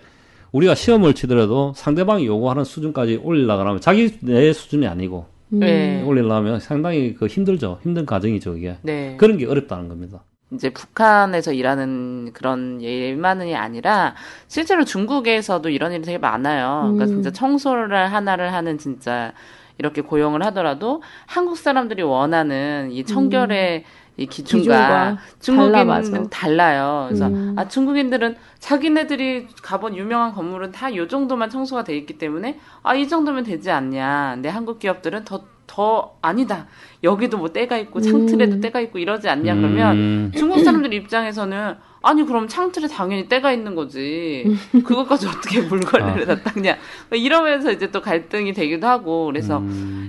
우리가 시험을 치더라도 상대방이 요구하는 수준까지 올리려고 하면 자기 내 수준이 아니고 올리려면 상당히 힘들죠. 힘든 과정이죠, 이게. 네. 그런 게 어렵다는 겁니다. 이제 북한에서 일하는 그런 일만이 아니라 실제로 중국에서도 이런 일이 되게 많아요. 그러니까 진짜 청소를 하나를 하는 진짜 이렇게 고용을 하더라도 한국 사람들이 원하는 이 청결의 이 기준과 중국인은 달라요. 그래서 중국인들은 자기네들이 가본 유명한 건물은 다 이 정도만 청소가 돼 있기 때문에 이 정도면 되지 않냐. 근데 한국 기업들은 더 아니다. 여기도 뭐 때가 있고 창틀에도 때가 있고 이러지 않냐. 그러면 중국 사람들 입장에서는 아니 그럼 창틀에 당연히 때가 있는 거지. 그것까지 어떻게 물걸레를 다 닦냐. 이러면서 이제 또 갈등이 되기도 하고 그래서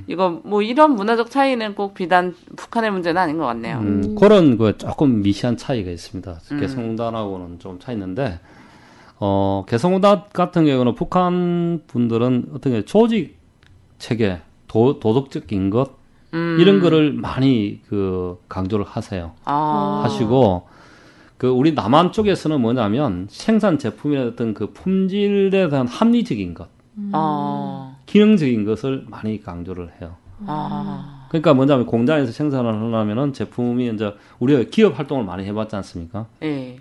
이거 뭐 이런 문화적 차이는 꼭 비단 북한의 문제는 아닌 것 같네요. 그런 그 조금 미시한 차이가 있습니다. 개성공단하고는 좀 차이 있는데 개성공단 같은 경우는 북한 분들은 어떻게 조직 체계, 도덕적인 것 이런 거를 많이 그 강조를 하세요. 하시고. 그 우리 남한 쪽에서는 뭐냐면 생산 제품이나 어떤 그 품질에 대한 합리적인 것, 기능적인 것을 많이 강조를 해요. 그러니까 뭐냐면 공장에서 생산을 하려면은 제품이 이제 우리가 기업 활동을 많이 해봤지 않습니까? 네.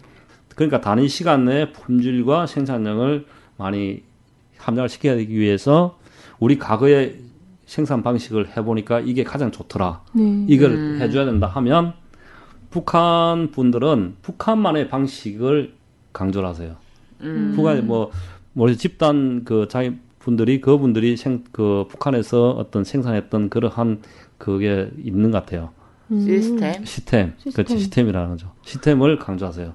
그러니까 단위 시간 내에 품질과 생산량을 많이 함량을 시켜야 되기 위해서 우리 과거의 생산 방식을 해보니까 이게 가장 좋더라. 이걸 해줘야 된다 하면. 북한 분들은 북한만의 방식을 강조를 하세요. 북한에 뭐 집단 그 자기 분들이 그분들이 그 북한에서 어떤 생산했던 그러한 그게 있는 것 같아요. 시스템. 그렇지 시스템이라는 거죠. 시스템을 강조하세요.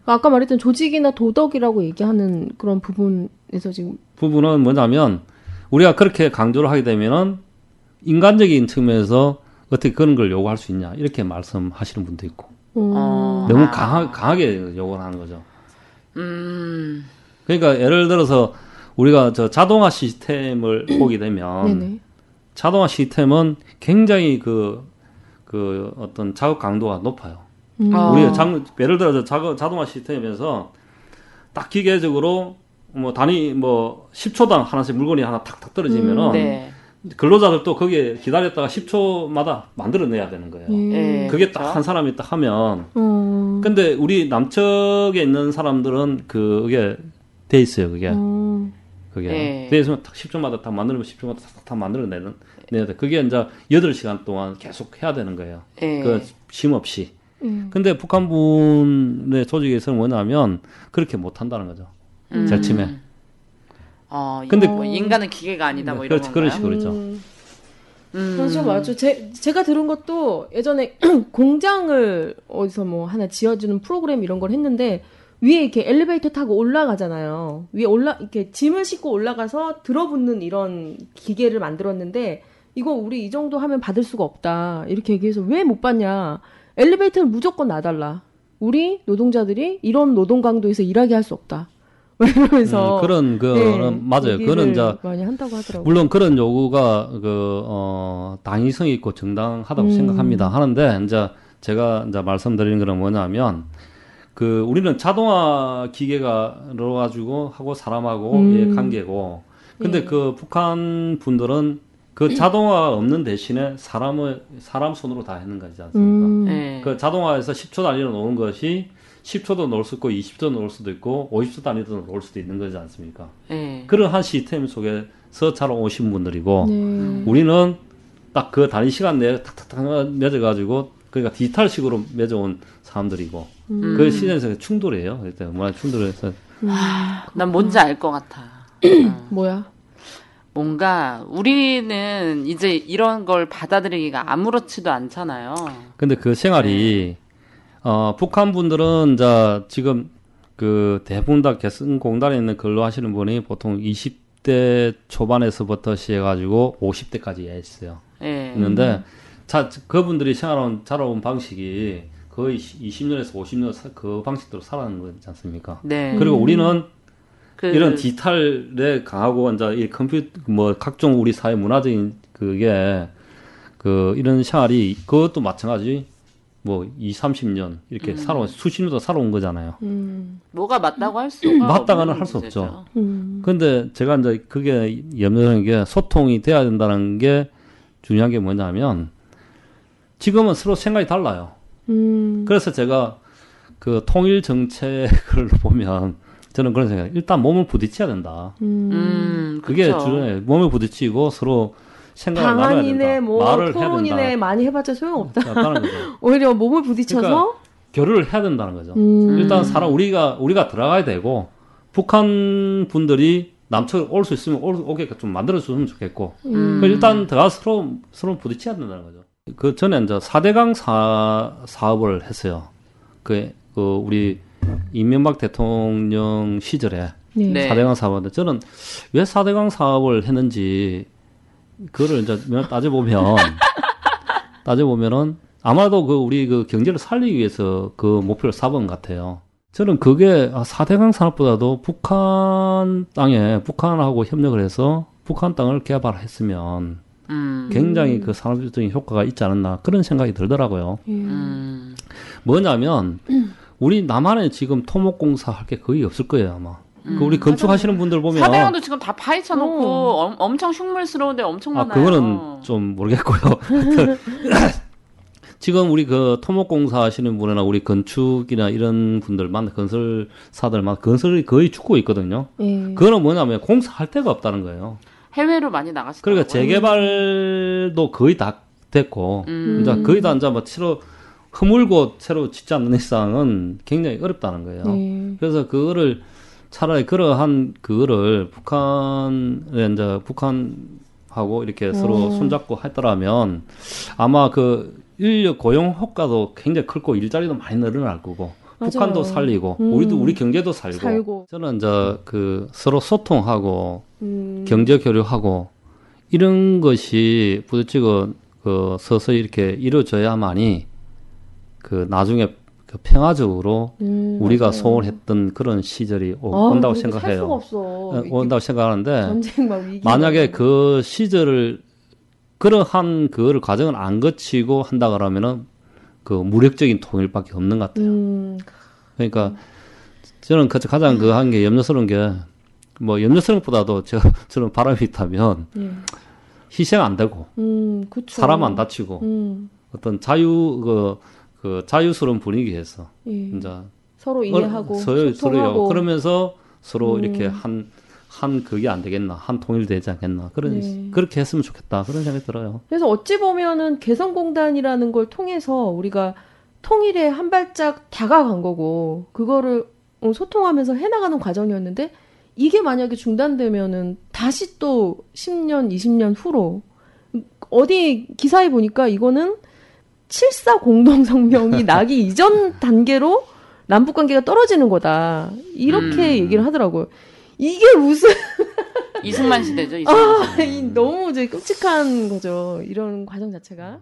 아까 말했던 조직이나 도덕이라고 얘기하는 그런 부분에서 지금 부분은 뭐냐면 우리가 그렇게 강조를 하게 되면은 인간적인 측면에서 어떻게 그런 걸 요구할 수 있냐 이렇게 말씀하시는 분도 있고 너무 강하게 요구를 하는 거죠. 그러니까 예를 들어서 우리가 저 자동화 시스템을 보게 되면 자동화 시스템은 굉장히 그 어떤 작업 강도가 높아요. 우리가 예를 들어서 자동화 시스템에서 딱 기계적으로 뭐 단위 뭐 10초당 하나씩 물건이 하나 탁탁 떨어지면은 근로자들도 거기에 기다렸다가 10초마다 만들어내야 되는 거예요. 그게 딱 한 사람이 딱 하면. 근데 우리 남측에 있는 사람들은 그게 돼 있어요, 그게. 그게. 돼 있으면 딱 10초마다 딱 만들면 10초마다 딱 만들어내야 돼. 그게 이제 8시간 동안 계속 해야 되는 거예요. 그 쉼 없이. 근데 북한 분의 조직에서는 뭐냐면 그렇게 못 한다는 거죠. 절침에. 근데 뭐 인간은 기계가 아니다 뭐 이런 건가요? 그런 식으로죠. 맞아, 맞아. 제가 들은 것도 예전에 공장을 어디서 뭐 하나 지어주는 프로그램 이런 걸 했는데 위에 이렇게 엘리베이터 타고 올라가잖아요. 위에 이렇게 짐을 싣고 올라가서 들어붙는 이런 기계를 만들었는데 이거 우리 이 정도 하면 받을 수가 없다. 이렇게 얘기해서 왜 못 받냐. 엘리베이터는 무조건 놔달라. 우리 노동자들이 이런 노동 강도에서 일하게 할 수 없다. 이러면서 그런 맞아요. 그런 이제 많이 한다고 하더라고요. 물론 그런 요구가 당위성 있고 정당하다고 생각합니다. 하는데 이제 제가 이제 말씀드리는 거는 뭐냐면 그 우리는 자동화 기계가로 가지고 하고 사람하고의 관계고 근데 그 북한 분들은 그 자동화가 없는 대신에 사람 손으로 다 하는 거지 않습니까? 그 자동화에서 10초 단위로 놓은 것이 10초도 넣을 수 있고 20초 넣을 수도 있고 50초 단위도 넣을 수도 있는 거지 않습니까? 그런 한 시스템 속에서 잘 오신 분들이고 우리는 딱 그 단위 시간 내에 탁탁탁 맺어가지고 그러니까 디지털식으로 맺어온 사람들이고 그 시즌에서 충돌해요. 그때 문화 충돌해서 난 뭔지 알 것 같아. 뭐야? 뭔가 우리는 이제 이런 걸 받아들이기가 아무렇지도 않잖아요. 근데 그 생활이 북한 분들은 이제 지금 그 대부분 다 개성공단에 있는 근로하시는 분이 보통 20대 초반에서부터 시작해가지고 50대까지 있어요. 있는데 그분들이 자라온 방식이 거의 20년에서 50년 그 방식대로 살아가는 거지 않습니까? 그리고 우리는 이런 디지털에 강하고 이제 이 컴퓨터 뭐 각종 우리 사회 문화적인 그게 이런 생활이 그것도 마찬가지. 뭐 30년 이렇게 수십 년도 살아온 거잖아요. 뭐가 맞다고 할 수가 맞다가는 할 수 없죠. 근데 제가 이제 그게 염려하는 게 소통이 돼야 된다는 게 중요한 게 뭐냐면 지금은 서로 생각이 달라요. 그래서 제가 그 통일 정책을 보면 저는 그런 생각. 일단 몸을 부딪혀야 된다. 그게 주요해요. 몸을 부딪히고 서로 생각을 나눠야 된다. 뭐 말을 토론이네 해야 된다. 많이 해봤자 소용없다. 거죠. 오히려 몸을 부딪혀서 그러니까 교류를 해야 된다는 거죠. 일단 우리가 들어가야 되고 북한 분들이 남쪽으로 올 수 있으면 오게끔 좀 만들어주면 좋겠고 일단 들어가서 서로 부딪혀야 된다는 거죠. 그 전에 이제 4대강 사업을 했어요. 우리 이명박 대통령 시절에 네. 4대강 사업인데 저는 왜 4대강 사업을 했는지 그거를 이제 따져보면은 아마도 그 우리 그 경제를 살리기 위해서 그 목표를 삼은 것 같아요. 저는 그게 4대강 산업보다도 북한 땅에 북한하고 협력을 해서 북한 땅을 개발했으면 굉장히 그 산업적인 효과가 있지 않았나 그런 생각이 들더라고요. 뭐냐면 우리 남한에 지금 토목공사 할 게 거의 없을 거예요 아마. 그 우리 건축하시는 분들 보면 4대강도 지금 다 파헤쳐놓고 엄청 흉물스러운데 엄청 많아요. 그거는 좀 모르겠고요. 지금 우리 그 토목공사 하시는 분이나 우리 건축이나 이런 분들만 건설사들만 건설이 거의 죽고 있거든요. 그거는 뭐냐면 공사할 데가 없다는 거예요. 해외로 많이 나가시더라고요. 그러니까 재개발도 거의 다 됐고 이제 거의 다 이제 뭐 새로 허물고 새로 짓지 않는 이상은 굉장히 어렵다는 거예요. 그래서 그거를 차라리 그러한 그거를 북한하고 이렇게 서로 손잡고 했더라면 아마 그 인력 고용 효과도 굉장히 크고 일자리도 많이 늘어날 거고 맞아요. 북한도 살리고 우리 경제도 살고. 저는 이제 그 서로 소통하고 경제 교류하고 이런 것이 부딪히고 그 서서히 이렇게 이루어져야만이 그 나중에 그 평화적으로 우리가 맞아요. 소원했던 그런 시절이 온다고 생각해요. 살 수가 없어. 온다고 생각하는데 전쟁 막 위기 만약에 그 시절을 그러한 그거를 과정을 안 거치고 한다 그러면은 그 무력적인 통일밖에 없는 것 같아요. 그러니까 저는 가장 그 한 게 염려스러운 게 뭐 염려스러운 것보다도 저는 바람이 있다면 희생 안 되고 그쵸. 사람 안 다치고 어떤 자유스러운 분위기에서 이제 서로 이해하고 서로요. 그러면서 서로 이렇게 한 그게 안 되겠나, 한 통일되지 않겠나 그렇게 했으면 좋겠다 그런 생각이 들어요. 그래서 어찌 보면은 개성공단이라는 걸 통해서 우리가 통일에 한 발짝 다가간 거고 그거를 소통하면서 해나가는 과정이었는데 이게 만약에 중단되면은 다시 또 10년, 20년 후로 어디 기사에 보니까 이거는 7.4 공동성명이 나기 이전 단계로 남북 관계가 떨어지는 거다. 이렇게 얘기를 하더라고요. 이게 무슨 이승만 시대죠. 이승만 시대. 너무 이제 끔찍한 거죠. 이런 과정 자체가.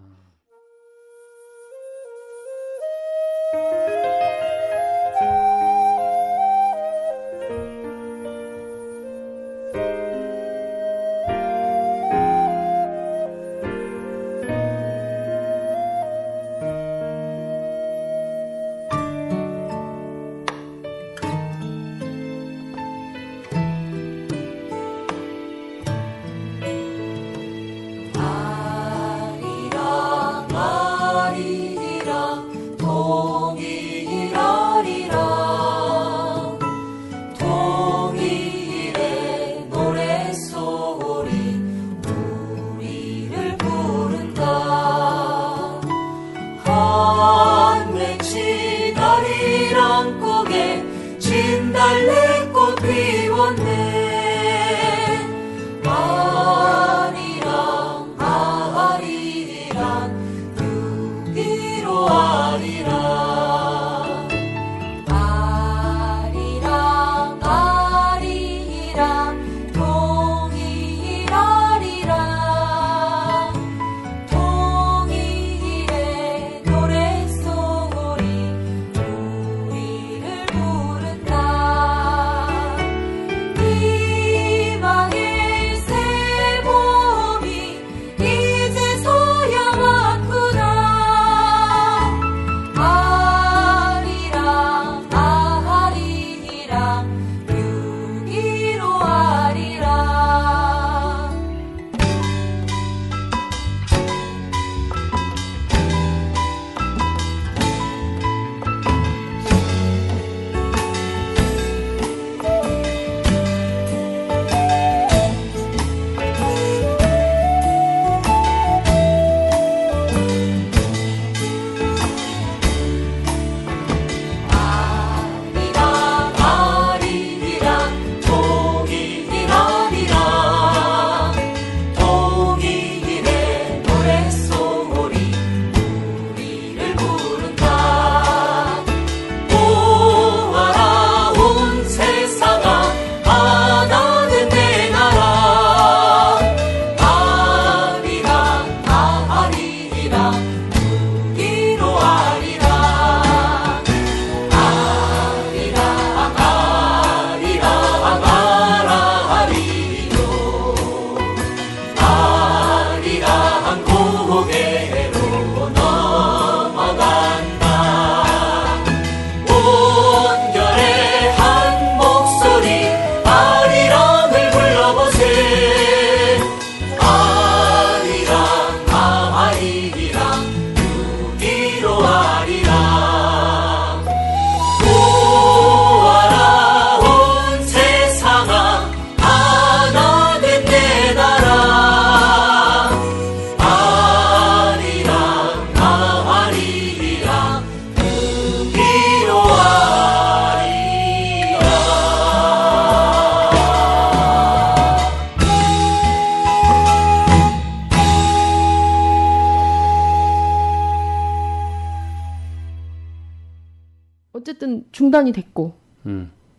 중단이 됐고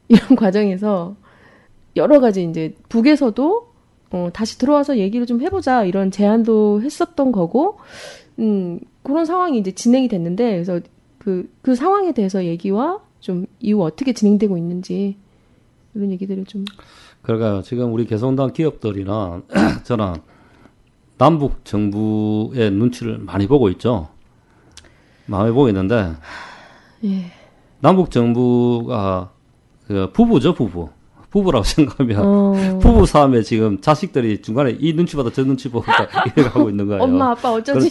이런 과정에서 여러 가지 이제 북에서도 다시 들어와서 얘기를 좀 해보자 이런 제안도 했었던 거고 그런 상황이 이제 진행이 됐는데 그래서 그 상황에 대해서 얘기와 좀 이후 어떻게 진행되고 있는지 이런 얘기들을 좀 그러니까요. 지금 우리 개성당 기업들이나 저는 남북 정부의 눈치를 많이 보고 있죠. 많이 보고 있는데 예. 남북 정부가 그 부부죠, 부부라고 생각하면 부부 싸움에 지금 자식들이 중간에 이 눈치 받아 저 눈치 보고 이렇게 하고 있는 거예요. 엄마 아빠 어쩌지?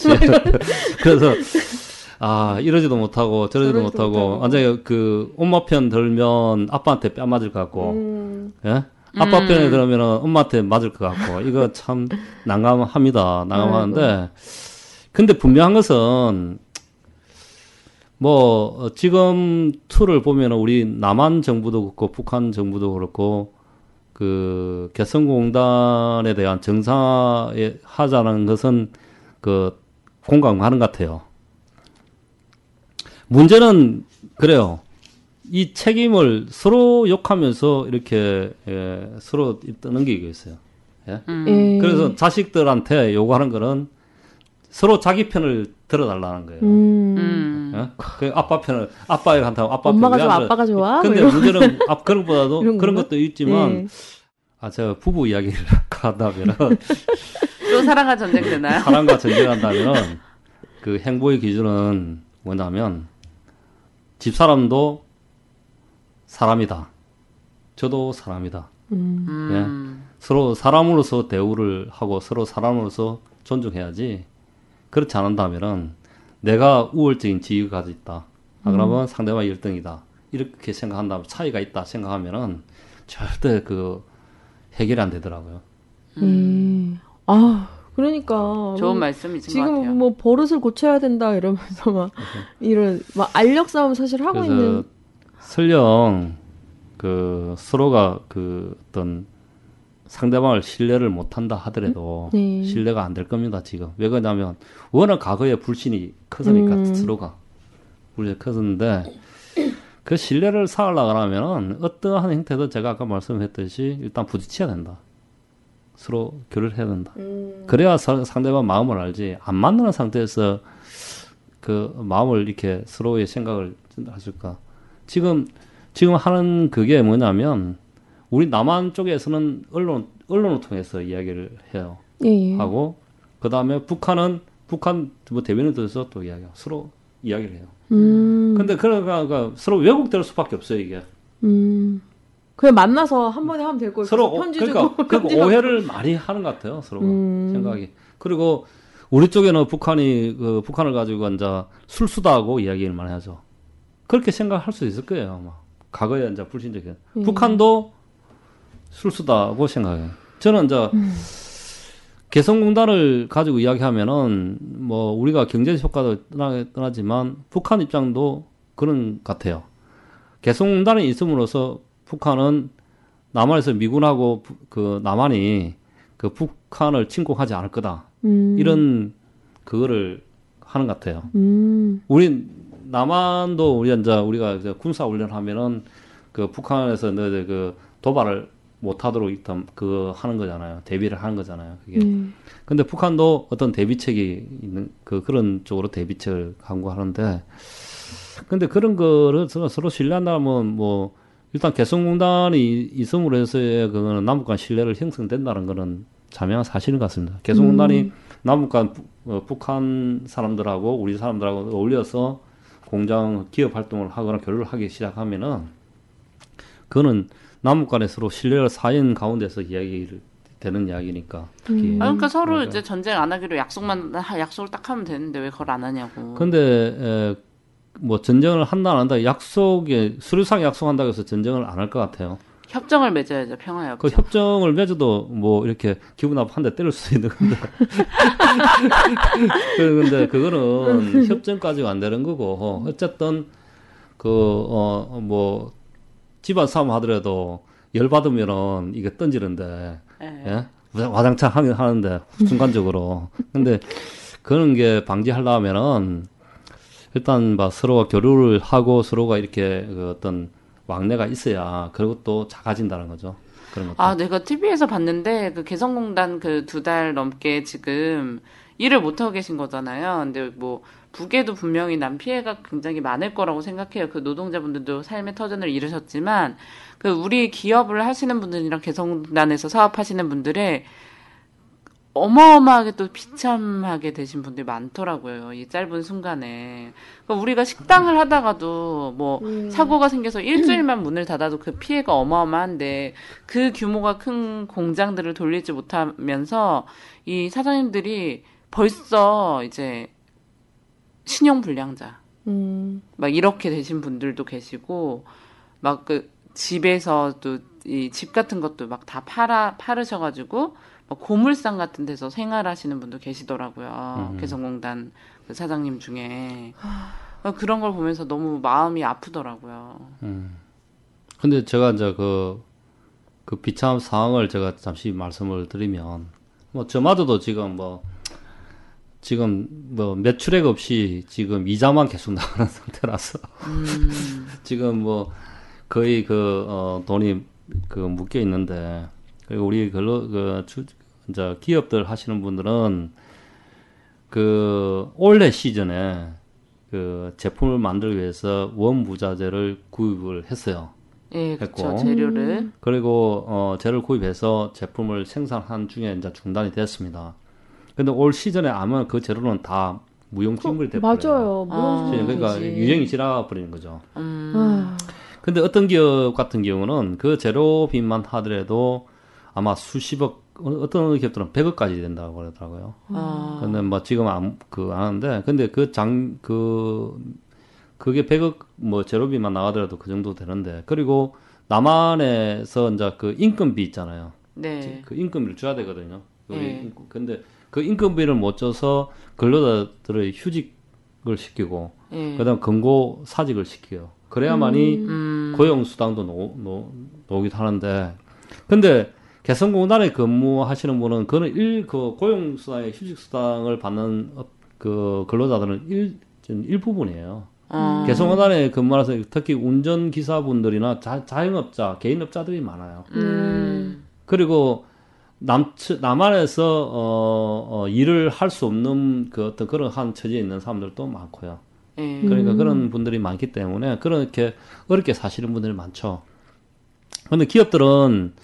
그래서 이러지도 못하고 저러지도 못하고 완전히 그 엄마 편 들면 아빠한테 뺨 맞을 것 같고 예? 아빠 편에 들으면은 엄마한테 맞을 것 같고 이거 참 난감합니다. 난감하는데 근데 분명한 것은 뭐 지금 툴을 보면은 우리 남한 정부도 그렇고 북한 정부도 그렇고 그 개성공단에 대한 정상화에 하자는 것은 그 공감하는 것 같아요. 문제는 그래요. 이 책임을 서로 욕하면서 이렇게 서로 떠넘기고 있어요. 예? 그래서 자식들한테 요구하는 거는 서로 자기 편을 들어달라는 거예요. 예? 그 아빠 편을 아빠한테 아빠 엄마가 좋아, 아빠가 좋아. 근데 문제는 그런 것보다도 그런 것도 있지만 제가 부부 이야기를 한다면은 또 사랑과 전쟁 되나요? 사랑과 전쟁한다면은 그 행복의 기준은 뭐냐면 집사람도 사람이다. 저도 사람이다. 예? 서로 사람으로서 대우를 하고 서로 사람으로서 존중해야지. 그렇지 않는다면은 내가 우월적인 지위가 가지고 있다. 그러면 상대방이 1등이다. 이렇게 생각한다면 차이가 있다 생각하면은 절대 그 해결이 안 되더라고요. 그러니까 좋은 말씀이신 것 같아요. 지금 뭐 버릇을 고쳐야 된다 이러면서 막 이런 막 알력 싸움 사실 하고 있는. 설령 그 서로가 그 어떤 상대방을 신뢰를 못한다 하더라도 신뢰가 안 될 겁니다. 지금 왜 그러냐면 워낙 과거에 불신이 컸으니까 서로가 불신이 컸었는데 그 신뢰를 쌓으려고 하면은 어떠한 형태도 제가 아까 말씀했듯이 일단 부딪혀야 된다. 서로 교류를 해야 된다. 그래야 상대방 마음을 알지. 안 만나는 상태에서 그 마음을 이렇게 서로의 생각을 하실까. 지금 하는 그게 뭐냐면 우리 남한 쪽에서는 언론을 통해서 이야기를 해요. 하고 그다음에 북한 뭐 대변인들에서 또 이야기하고 서로 이야기를 해요. 근데 그러니까 서로 왜곡될 수밖에 없어요, 이게. 그냥 만나서 한 번에 하면 될 거예요. 서로 편지 주고 그러니까 오해를 많이 하는 것 같아요, 서로가 생각이. 그리고 우리 쪽에는 북한을 가지고 이제 술수다하고 이야기를 많이 하죠. 그렇게 생각할 수 있을 거예요, 아마. 과거에 이제 불신적인. 북한도 술수다고 생각해요. 저는 이제 개성공단을 가지고 이야기하면은 뭐 우리가 경제적 효과도 떠나지만 북한 입장도 그런 것 같아요. 개성공단이 있음으로써 북한은 남한에서 미군하고 그 남한이 그 북한을 침공하지 않을 거다. 이런 그거를 하는 것 같아요. 우리 남한도 우리가 이제 군사 훈련하면은 그 북한에서 그 도발을 못하도록 일단 그 하는 거잖아요. 대비를 하는 거잖아요. 그게. 근데 북한도 어떤 대비책이 있는 그런 쪽으로 대비책을 강구하는데, 근데 그런 거를 서로 신뢰한다면 뭐 일단 개성공단이 있음으로 해서의 그거는 남북 간 신뢰를 형성된다는 거는 자명한 사실인 것 같습니다. 개성공단이 남북 간 북한 사람들하고 우리 사람들하고 어울려서 공장 기업 활동을 하거나 교류를 하기 시작하면은 그거는 남북 간에 서로 신뢰를 쌓인 가운데서 이야기를 되는 이야기니까. 그러니까 서로 이제 전쟁 안 하기로 약속을 딱 하면 되는데 왜 그걸 안 하냐고. 근데 뭐 전쟁을 한다 안 한다 수류상 약속한다고 해서 전쟁을 안 할 것 같아요. 협정을 맺어야죠, 평화협정. 그 협정을 맺어도 뭐 이렇게 기분 나빠 한 대 때릴 수도 있는 건데. 근데 그거는 협정까지가 안 되는 거고, 어쨌든 뭐 집안 싸움 하더라도 열 받으면은 이게 던지는데, 예? 와장창 하는데 순간적으로. 근데 그런 게 방지하려면은 일단 막 서로가 교류를 하고 서로가 이렇게 그 어떤 왕래가 있어야 그리고 또 작아진다는 거죠. 그런 것도. 아, 내가 TV에서 봤는데 그 개성공단 그 2달 넘게 지금 일을 못 하고 계신 거잖아요. 근데 뭐 북에도 분명히 난 피해가 굉장히 많을 거라고 생각해요. 그 노동자분들도 삶의 터전을 잃으셨지만 그 우리 기업을 하시는 분들이랑 개성공단에서 사업하시는 분들의 어마어마하게 또 비참하게 되신 분들이 많더라고요. 이 짧은 순간에. 그러니까 우리가 식당을 하다가도 뭐 사고가 생겨서 일주일만 문을 닫아도 그 피해가 어마어마한데 그 규모가 큰 공장들을 돌리지 못하면서 이 사장님들이 벌써 이제 신용불량자 막 이렇게 되신 분들도 계시고 막 그 집에서도 이 집 같은 것도 막 다 팔으셔가지고 고물상 같은 데서 생활하시는 분도 계시더라고요. 개성공단 그 사장님 중에. 그런 걸 보면서 너무 마음이 아프더라고요. 근데 제가 이제 그 비참 상황을 제가 잠시 말씀을 드리면, 뭐, 저마저도 지금 매출액 없이 지금 이자만 계속 나가는 상태라서. 지금 거의 돈이 묶여 있는데, 그리고 우리 이제 기업들 하시는 분들은 올해 시즌에 제품을 만들기 위해서 원부자재를 구입을 했어요. 예, 그렇죠. 재료를. 그리고 재료를 구입해서 제품을 생산한 중에 이제 중단이 됐습니다. 근데 올 시즌에 아마 그 재료는 다 무용지물이 돼버려요. 맞아요. 그러니까 유행이 지나가 버리는 거죠. 근데 어떤 기업 같은 경우는 그 재료비만 하더라도 아마 수십억, 어떤 기업들은 100억까지 된다고 그러더라고요. 근데 뭐 지금 안 하는데, 근데 그게 100억 재료비만 나가더라도 그 정도 되는데, 그리고 남한에서 이제 그 인건비 있잖아요. 네. 그 인건비를 줘야 되거든요. 네. 근데 그 인건비를 못 줘서 근로자들의 휴직을 시키고, 그다음 근고 사직을 시켜요. 그래야만이 고용수당도 나오기도 하는데, 근데 개성공단에 근무하시는 분은 그거는 고용수당에 휴직수당을 받는 그 근로자들은 일부분이에요. 개성공단에 근무하면서 특히 운전기사분들이나 자영업자, 개인업자들이 많아요. 그리고 남한에서 일을 할 수 없는 어떤 그런 한 처지에 있는 사람들도 많고요. 그러니까 그런 분들이 많기 때문에 그렇게 어렵게 사시는 분들이 많죠. 근데 기업들은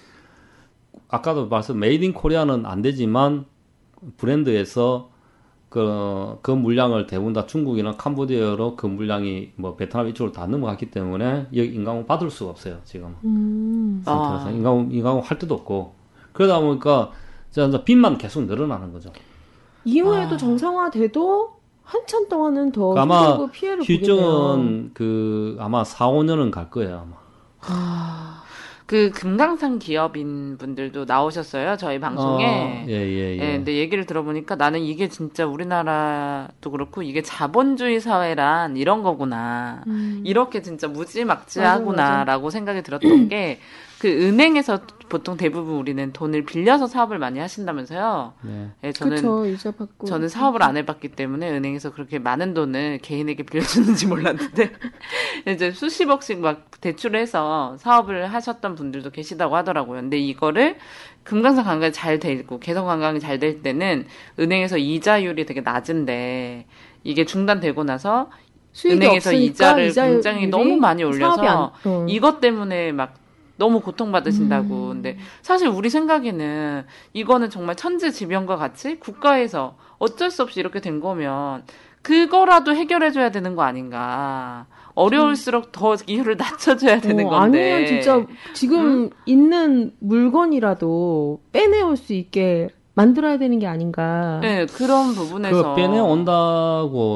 아까도 말씀 메이드 인 코리아는 안 되지만 브랜드에서 그 물량을 대부분 다 중국이나 캄보디아로 그 물량이 베트남 이쪽으로 다 넘어갔기 때문에 여기 인강공 받을 수가 없어요 지금 상태라서 인강공 할 데도 없고 그러다 보니까 빚만 계속 늘어나는 거죠. 이후에도 정상화돼도 한참 동안은 더 아마 피해를 휴정은 아마 4-5년은 갈 거예요 아마. 그 금강산 기업인 분들도 나오셨어요 저희 방송에. 예. 근데 얘기를 들어보니까 나는 이게 진짜 우리나라도 그렇고 이게 자본주의 사회란 이런 거구나. 이렇게 진짜 무지막지하구나라고 생각이 들었던 게 그 은행에서 보통 대부분 우리는 돈을 빌려서 사업을 많이 하신다면서요. 네, 저는 사업을 안 해봤기 때문에 은행에서 그렇게 많은 돈을 개인에게 빌려주는지 몰랐는데 이제 수십억씩 막 대출해서 사업을 하셨던 분들도 계시다고 하더라고요. 근데 이거를 금강산 관광이 잘 돼 있고 개성 관광이 잘 될 때는 은행에서 이자율이 되게 낮은데 이게 중단되고 나서 은행에서 이자를 굉장히 너무 많이 올려서 이것 때문에 막 너무 고통받으신다고. 근데 사실 우리 생각에는 이거는 정말 천재지변과 같이 국가에서 어쩔 수 없이 이렇게 된 거면 그거라도 해결해줘야 되는 거 아닌가. 어려울수록 더 이율을 낮춰줘야 되는 건데. 아니면 진짜 지금 있는 물건이라도 빼내올 수 있게 만들어야 되는 게 아닌가. 네, 그런 부분에서.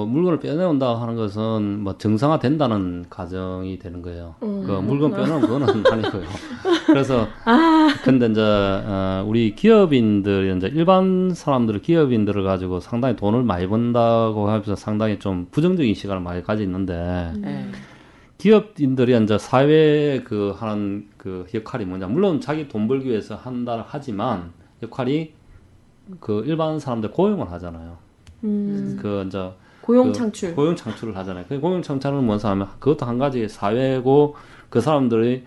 물건을 빼내온다 하는 것은 정상화 된다는 가정이 되는 거예요. 그 물건 빼내는 거는 아니고요. 그래서, 근데 우리 기업인들이 일반 기업인들을 가지고 상당히 돈을 많이 번다고 하면서 상당히 좀 부정적인 시각을 많이 가지고 있는데, 기업인들이 사회에 하는 역할이 뭐냐. 물론 자기 돈 벌기 위해서 한다 하지만, 역할이 일반 사람들 고용을 하잖아요. 고용 창출. 고용 창출을 하잖아요. 그 고용 창출은 뭔 사람이 그것도 한 가지 사회고 그 사람들이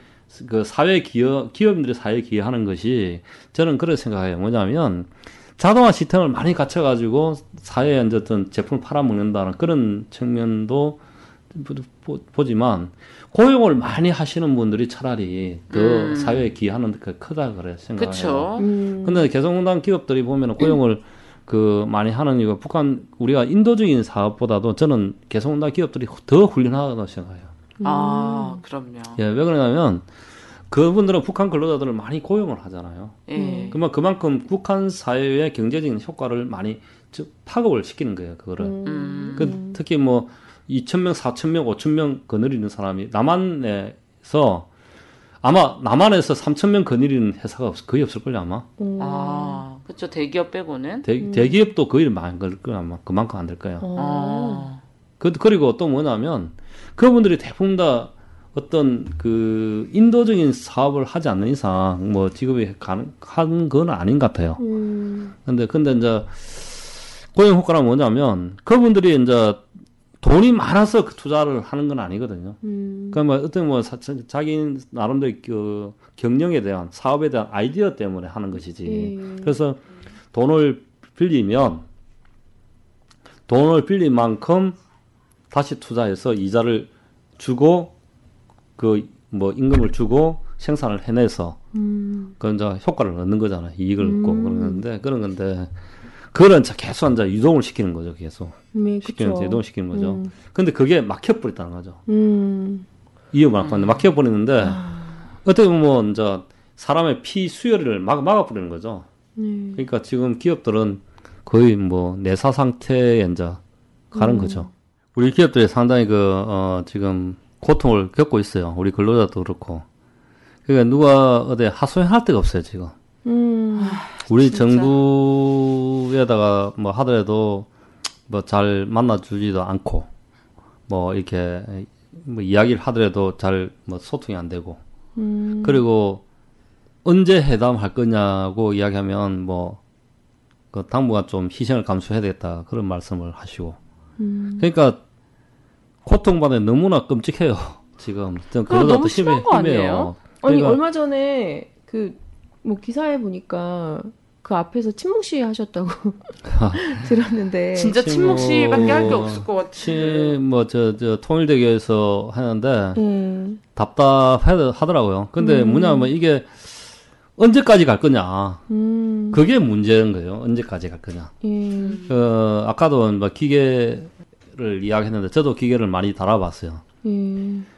그 사회 기업인들이 사회에 기여하는 것이 저는 그렇게 생각해요. 뭐냐면 자동화 시스템을 많이 갖춰가지고 사회에 어떤 제품을 팔아먹는다는 그런 측면도 보지만 고용을 많이 하시는 분들이 차라리 더 사회에 기여하는 게 크다 그래 생각해요. 그렇죠. 근데 개성공단 기업들이 보면 고용을 그 많이 하는 이유가 북한 우리가 인도적인 사업보다도 저는 개성공단 기업들이 더 훌륭하다고 생각해요. 아, 그럼요. 예, 왜 그러냐면 그분들은 북한 근로자들을 많이 고용을 하잖아요. 그러면 그만큼 북한 사회의 경제적인 효과를 많이 파급을 시키는 거예요. 그거를. 특히 뭐 2,000명, 4,000명, 5,000명 거느리는 사람이 남한에서 아마 남한에서 3,000명 거느리는 회사가 거의 없을걸요 아마. 아, 그렇죠. 대기업 빼고는. 대기업도 거의 많이 걸 거예요 아마. 그만큼 안 될 거예요. 그리고 또 뭐냐면 그분들이 대부분 다 어떤 그 인도적인 사업을 하지 않는 이상 뭐 직업이 가능한 건 아닌 것 같아요. 근데 이제 고용 효과는 뭐냐면 그분들이 이제 돈이 많아서 그 투자를 하는 건 아니거든요. 그러니까 뭐 어떤 뭐 자기 나름대로 그 경영에 대한 사업에 대한 아이디어 때문에 하는 것이지. 그래서 돈을 빌린 만큼 다시 투자해서 이자를 주고 그 뭐 임금을 주고 생산을 해내서 그 이제 효과를 얻는 거잖아요. 이익을 얻고 그런 건데 그거는 계속 이제 유동을 시키는 거죠. 계속 시키면서 유동을 시키는 거죠. 근데 그게 막혀버렸다는 거죠. 이해가 안 가는데 막혀버리는데 어떻게 보면 이제 사람의 피 수혈을 막아버리는 거죠. 그러니까 지금 기업들은 거의 뭐 내사 상태에 이제 가는 거죠. 우리 기업들이 상당히 지금 고통을 겪고 있어요. 우리 근로자도 그렇고. 그러니까 누가 어디 하소연할 데가 없어요, 지금. 우리 진짜. 정부에다가 뭐 하더라도 뭐 잘 만나주지도 않고, 뭐 이렇게 뭐 이야기를 하더라도 잘 뭐 소통이 안 되고, 그리고 언제 회담할 거냐고 이야기하면 뭐 그 당부가 좀 희생을 감수해야 되겠다 그런 말씀을 하시고, 그러니까 고통받아 너무나 끔찍해요. 지금 너무 심한 거 아니에요? 아니 얼마 전에 그 뭐 기사에 보니까 그 앞에서 침묵 시위 하셨다고 들었는데 진짜 침묵 시위밖에 할 게 없을 것 같아요. 저 통일대교에서 하는데 답답하더라고요. 근데 뭐냐면 이게 언제까지 갈 거냐. 그게 문제인 거예요. 언제까지 갈 거냐. 아까도 뭐 기계를 이야기했는데 저도 기계를 많이 달아봤어요.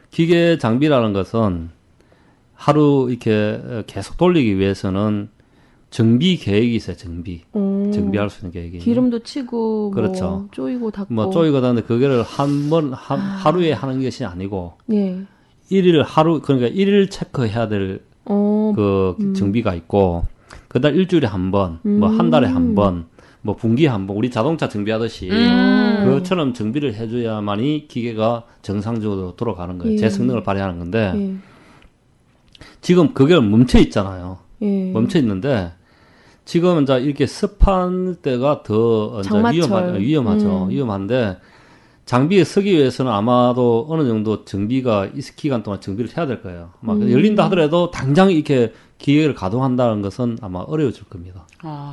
기계 장비라는 것은 하루 이렇게 계속 돌리기 위해서는 정비 계획이 있어요. 정비할 수 있는 계획이. 기름도 치고 그렇죠. 뭐 쪼이고 닦고. 뭐 쪼이고 닦는데 그거를 하루에 하는 것이 아니고 그러니까 일일 체크해야 될 그 정비가 있고 그다음 일주일에 한 번, 뭐 한 달에 한 번, 뭐 분기에 한 번 우리 자동차 정비하듯이 그것처럼 정비를 해줘야만이 기계가 정상적으로 돌아가는 거예요. 제 성능을 발휘하는 건데 지금 그게 멈춰 있잖아요. 멈춰 있는데 지금 이제 이렇게 습한 때가 더 위험하죠. 위험한데 장비에 쓰기 위해서는 아마도 어느 정도 정비가 이 기간 동안 정비를 해야 될 거예요. 막 열린다 하더라도 당장 이렇게 기계를 가동한다는 것은 아마 어려워질 겁니다.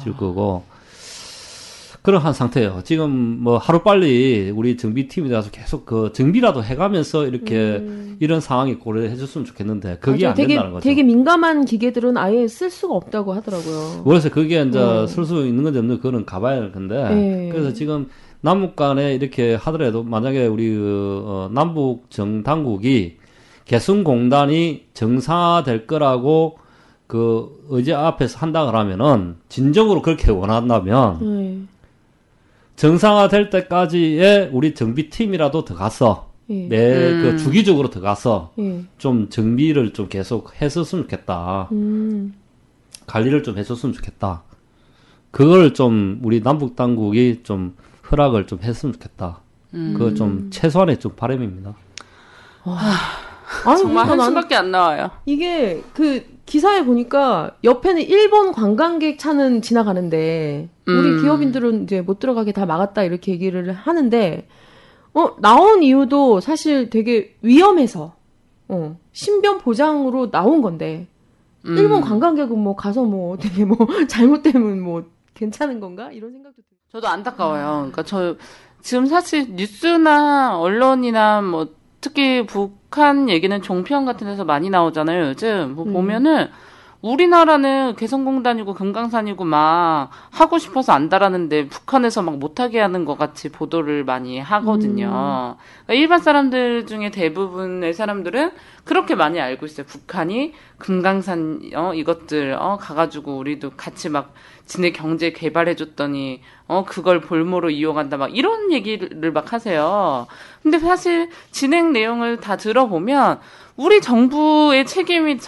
질 거고 그런 상태예요. 지금 뭐 하루빨리 우리 정비팀이 돼서 계속 그 정비라도 해가면서 이렇게 이런 상황이 고려해줬으면 좋겠는데 그게 안 된다는 거죠. 되게 민감한 기계들은 아예 쓸 수가 없다고 하더라고요. 그래서 그게 이제 쓸 수 있는 건지 없는 그건 가봐야 할 건데 그래서 지금 남북 간에 이렇게 하더라도 만약에 우리 남북 정당국이 개성공단이 정상화될 거라고 그 의제 앞에서 한다 그러면은 진정으로 그렇게 원한다면 정상화될 때까지의 우리 정비팀이라도 더 가서 그 주기적으로 더 가서 좀 정비를 좀 계속 했었으면 좋겠다. 관리를 좀 해줬으면 좋겠다. 그걸 좀 우리 남북 당국이 좀 허락을 좀 했으면 좋겠다. 그거 좀 최소한의 좀 바람입니다. 정말 한숨밖에 안 나와요. 이게 그 기사에 보니까 옆에는 일본 관광객 차는 지나가는데 우리 기업인들은 이제 못 들어가게 다 막았다 이렇게 얘기를 하는데 나온 이유도 사실 되게 위험해서 신변 보장으로 나온 건데 일본 관광객은 뭐 가서 뭐 되게 뭐 잘못되면 뭐 괜찮은 건가 이런 생각도 들어요. 저도 안타까워요. 그러니까 저 지금 사실 뉴스나 언론이나 뭐 특히 북한 얘기는 종편 같은 데서 많이 나오잖아요. 요즘 뭐 보면은 우리나라는 개성공단이고 금강산이고 막 하고 싶어서 안다라는데 북한에서 막 못하게 하는 것 같이 보도를 많이 하거든요. 그러니까 일반 사람들 중에 대부분의 사람들은 그렇게 많이 알고 있어요. 북한이 금강산 이것들 가가지고 우리도 같이 막 지네 경제 개발해줬더니 그걸 볼모로 이용한다 막 이런 얘기를 막 하세요. 근데 사실 진행 내용을 다 들어보면 우리 정부의 책임이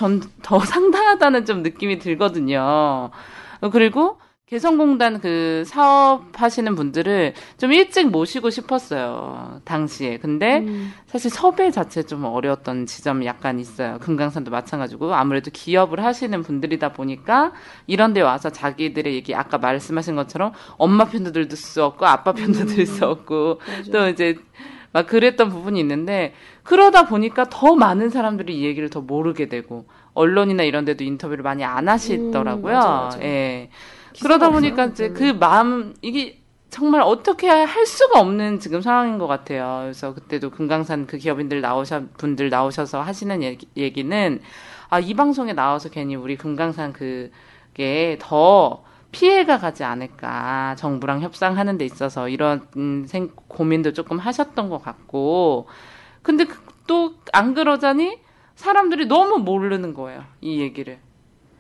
더 상당하다는 좀 느낌이 들거든요. 그리고 개성공단 그 사업하시는 분들을 좀 일찍 모시고 싶었어요. 당시에. 근데 사실 섭외 자체 좀 어려웠던 지점이 약간 있어요. 금강산도 마찬가지고 아무래도 기업을 하시는 분들이다 보니까 이런 데 와서 자기들의 얘기 아까 말씀하신 것처럼 엄마 편도 들 수 없고 아빠 편도 들 수 없고 또 이제 막 그랬던 부분이 있는데 그러다 보니까 더 많은 사람들이 이 얘기를 더 모르게 되고 언론이나 이런 데도 인터뷰를 많이 안 하시더라고요. 맞아. 예. 그러다 보니까 이제 그 마음 이게 정말 어떻게 할 수가 없는 지금 상황인 것 같아요. 그래서 그때도 금강산 그 기업인들 분들 나오셔서 하시는 얘기는 이 방송에 나와서 괜히 우리 금강산 그게 더 피해가 가지 않을까. 정부랑 협상하는 데 있어서 이런 고민도 조금 하셨던 것 같고. 근데 또 안 그러자니 사람들이 너무 모르는 거예요. 이 얘기를.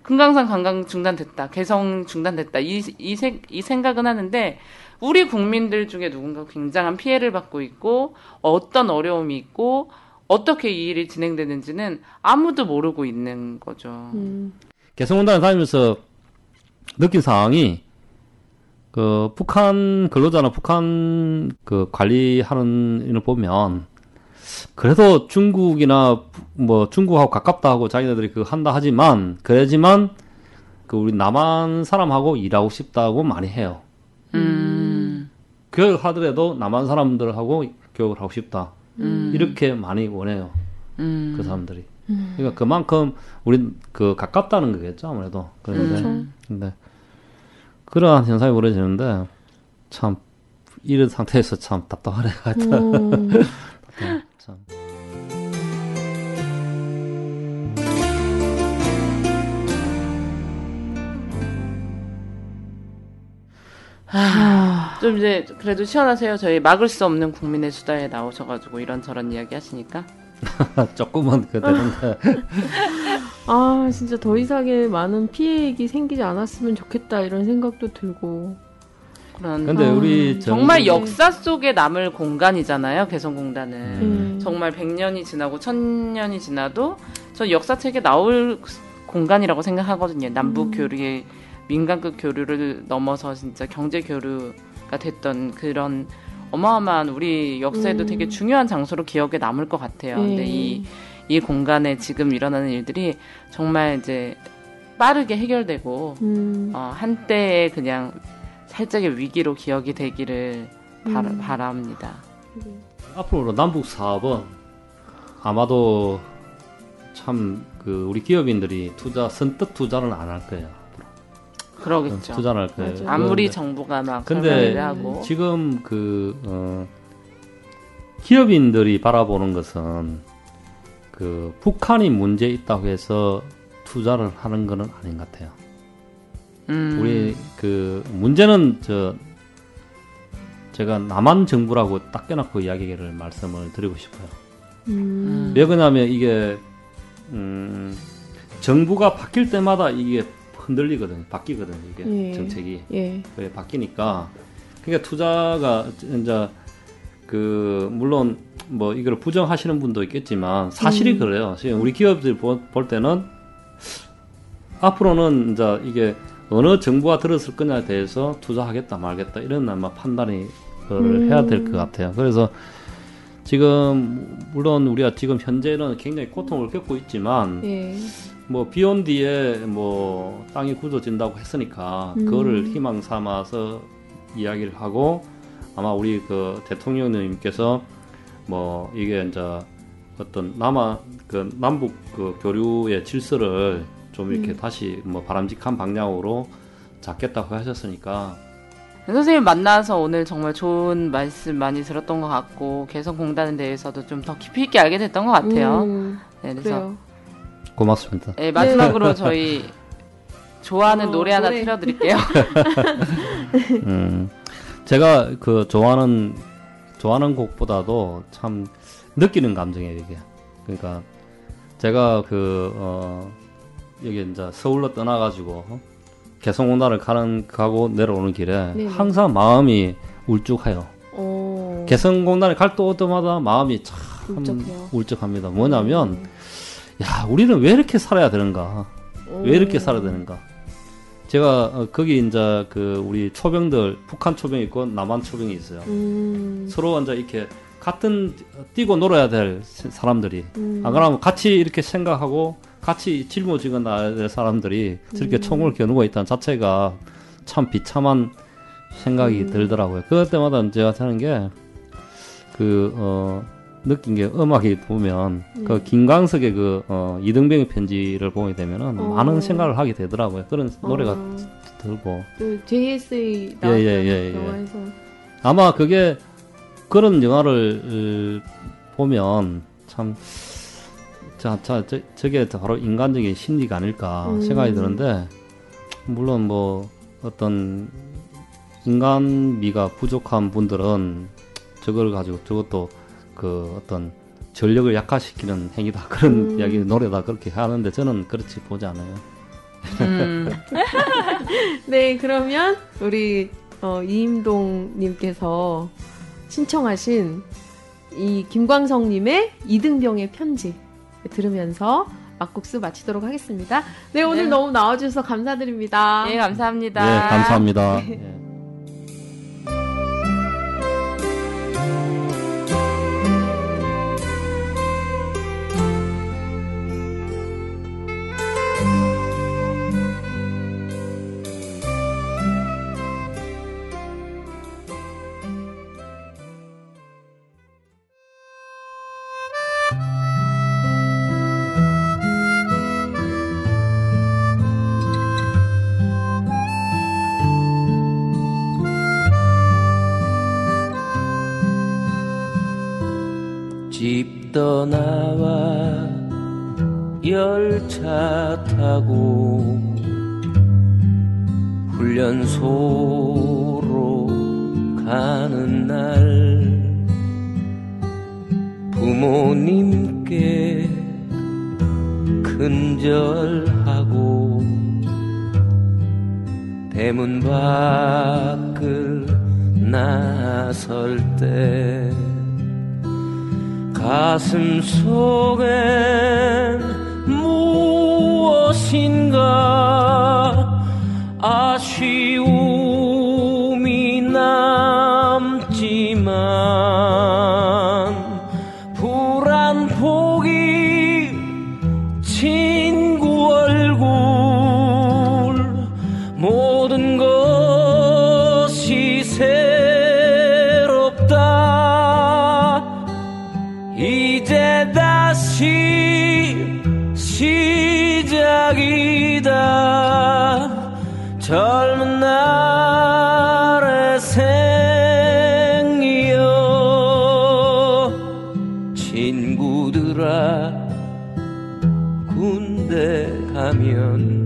금강산 관광 중단됐다. 개성 중단됐다. 이 생각은 하는데 우리 국민들 중에 누군가 굉장한 피해를 받고 있고 어떤 어려움이 있고 어떻게 이 일이 진행되는지는 아무도 모르고 있는 거죠. 개성공단에 다니면서 느낀 사항이 그 북한 근로자나 북한 그 관리하는 일을 보면 그래도 중국이나 뭐 중국하고 가깝다 하고 자기네들이 그 한다 하지만 그러지만 그 우리 남한 사람하고 일하고 싶다고 많이 해요. 교육을 하더라도 남한 사람들하고 교육을 하고 싶다. 이렇게 많이 원해요. 그 사람들이. 그러니까 그만큼 우리 그 가깝다는 거겠죠 아무래도. 그런데 근데 그러한 현상이 벌어지는데 참 이런 상태에서 참 답답하네 같은. 참. 좀 이제 그래도 시원하세요. 저희 막을 수 없는 국민의 수다에 나오셔가지고 이런저런 이야기 하시니까. 조금은 되는데. 진짜 더 이상의 많은 피해액이 생기지 않았으면 좋겠다 이런 생각도 들고. 근데 우리 정말 역사 속에 남을 공간이잖아요. 개성공단은 정말 100년이 지나고 1000년이 지나도 전 역사책에 나올 공간이라고 생각하거든요. 남북 교류의 민간급 교류를 넘어서 진짜 경제 교류가 됐던 그런 어마어마한 우리 역사에도 되게 중요한 장소로 기억에 남을 것 같아요. 근데 이 공간에 지금 일어나는 일들이 정말 이제 빠르게 해결되고 한때의 그냥 살짝의 위기로 기억이 되기를 바랍니다. 앞으로 남북 사업은 아마도 참 그 우리 기업인들이 선뜻 투자는 안 할 거예요. 그러겠죠. 투자를 할 거예요. 아무리 정부가 막 근데 하고. 지금 기업인들이 바라보는 것은 그 북한이 문제 있다고 해서 투자를 하는 거는 아닌 것 같아요. 우리 그 문제는 제가 남한 정부라고 딱 껴놓고 이야기를 말씀을 드리고 싶어요. 왜 그러냐면 이게 정부가 바뀔 때마다 이게 흔들리거든요. 바뀌거든요. 이게 정책이 그래 바뀌니까 그러니까 투자가 이제 그 물론 뭐 이걸 부정하시는 분도 있겠지만 사실이 그래요. 지금 우리 기업들 볼 때는 앞으로는 이제 이게 어느 정부가 들었을 거냐에 대해서 투자하겠다 말겠다 이런 아마 판단을 해야 될 것 같아요. 그래서 지금 물론 우리가 지금 현재는 굉장히 고통을 겪고 있지만 뭐 비온 뒤에 뭐 땅이 굳어진다고 했으니까 그거를 희망 삼아서 이야기를 하고 아마 우리 그 대통령님께서 뭐 이게 이제 어떤 남북 그 교류의 질서를 좀 이렇게 다시 뭐 바람직한 방향으로 잡겠다고 하셨으니까. 선생님 만나서 오늘 정말 좋은 말씀 많이 들었던 것 같고 개성공단에 대해서도 좀 더 깊이 있게 알게 됐던 것 같아요. 네, 그래서 그래요. 고맙습니다. 네, 마지막으로 저희 좋아하는 노래 하나 틀어드릴게요. 제가 그 좋아하는 곡보다도 참 느끼는 감정이에요, 이게. 그러니까 제가 여기 이제 서울로 떠나가지고 개성공단을 가고 내려오는 길에 네네. 항상 마음이 울적해요. 개성공단에 갈 때마다 마음이 참 울적합니다. 뭐냐면 야, 우리는 왜 이렇게 살아야 되는가? 왜 이렇게 살아야 되는가? 제가 거기 이제 우리 초병들 북한 초병이 있고 남한 초병이 있어요. 서로 이제 이렇게 같은 뛰고 놀아야 될 사람들이 안 그러면 같이 이렇게 생각하고 같이 짊어지고 나야 될 사람들이 저렇게 총을 겨누고 있다는 자체가 참 비참한 생각이 들더라고요. 그럴 때마다 제가 하는 게 느낀 게 음악이 보면 그 김광석의 이등병의 편지를 보게 되면은 많은 생각을 하게 되더라고요. 그런 노래가 들고. 그 JSA 나왔던 영화에서 아마 그게 그런 영화를 보면 참 저게 바로 인간적인 심리가 아닐까 생각이 드는데 물론 뭐 어떤 인간미가 부족한 분들은 저걸 가지고 저것도 어떤 전력을 약화시키는 행위다 그런 이야기 노래다 그렇게 하는데 저는 그렇지 보지 않아요. 네, 그러면 우리 이임동님께서 신청하신 이 김광석님의 이등병의 편지 들으면서 막국수 마치도록 하겠습니다. 네, 오늘 네. 너무 나와주셔서 감사드립니다. 네, 감사합니다. 네, 감사합니다. 네. 집 떠나와 열차 타고 훈련소로 가는 날 부모님께 근절하고 대문 밖을 나설 때 가슴 속엔 무엇인가 아쉬움이 남지만 불안포기 친구 얼굴 모든 것이 새롭다 이제 다시 시작이다 젊은 날의 생이여 친구들아 군대 가면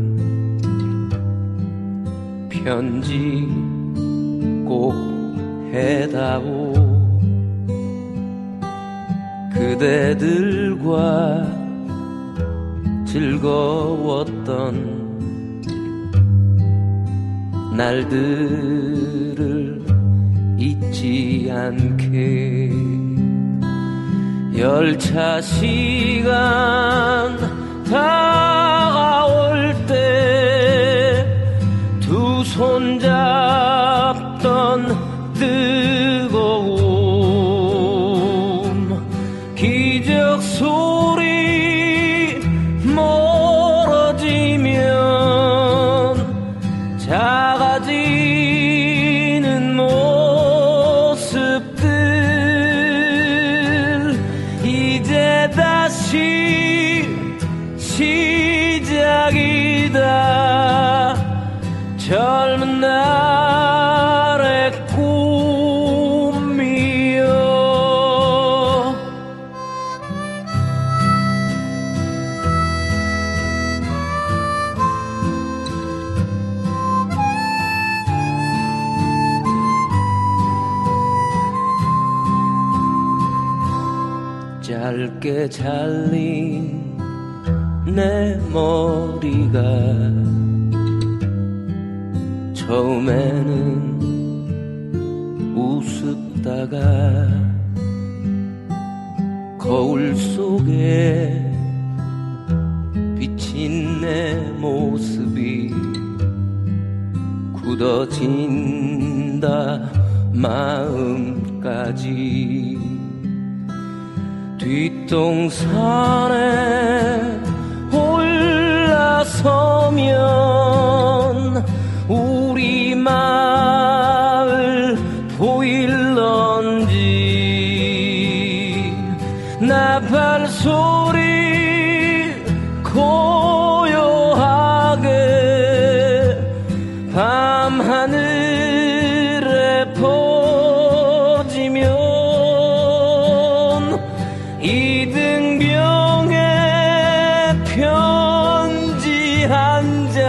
편지 꼭 해다오 그대들과 즐거웠던 날들을 잊지 않게 열차 시간 다가올 때 두 손 잡던 뜨거움 기적 소리 멀어 얇게 잘린 내 머리가 처음에는 우습다가 거울 속에 비친 내 모습이 굳어진다 마음까지 뒷동산에 올라서면 우리 마을 보일런지 나 발소리 고요하게 밤하늘에 퍼지면 이등병의 편지 한 장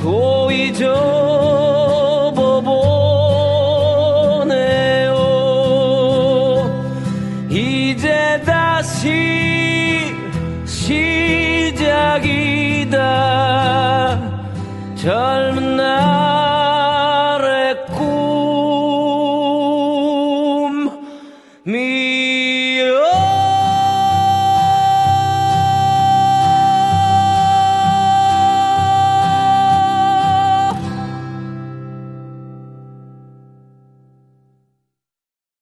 고이 접어보네요. 이제 다시 시작이다 젊은 날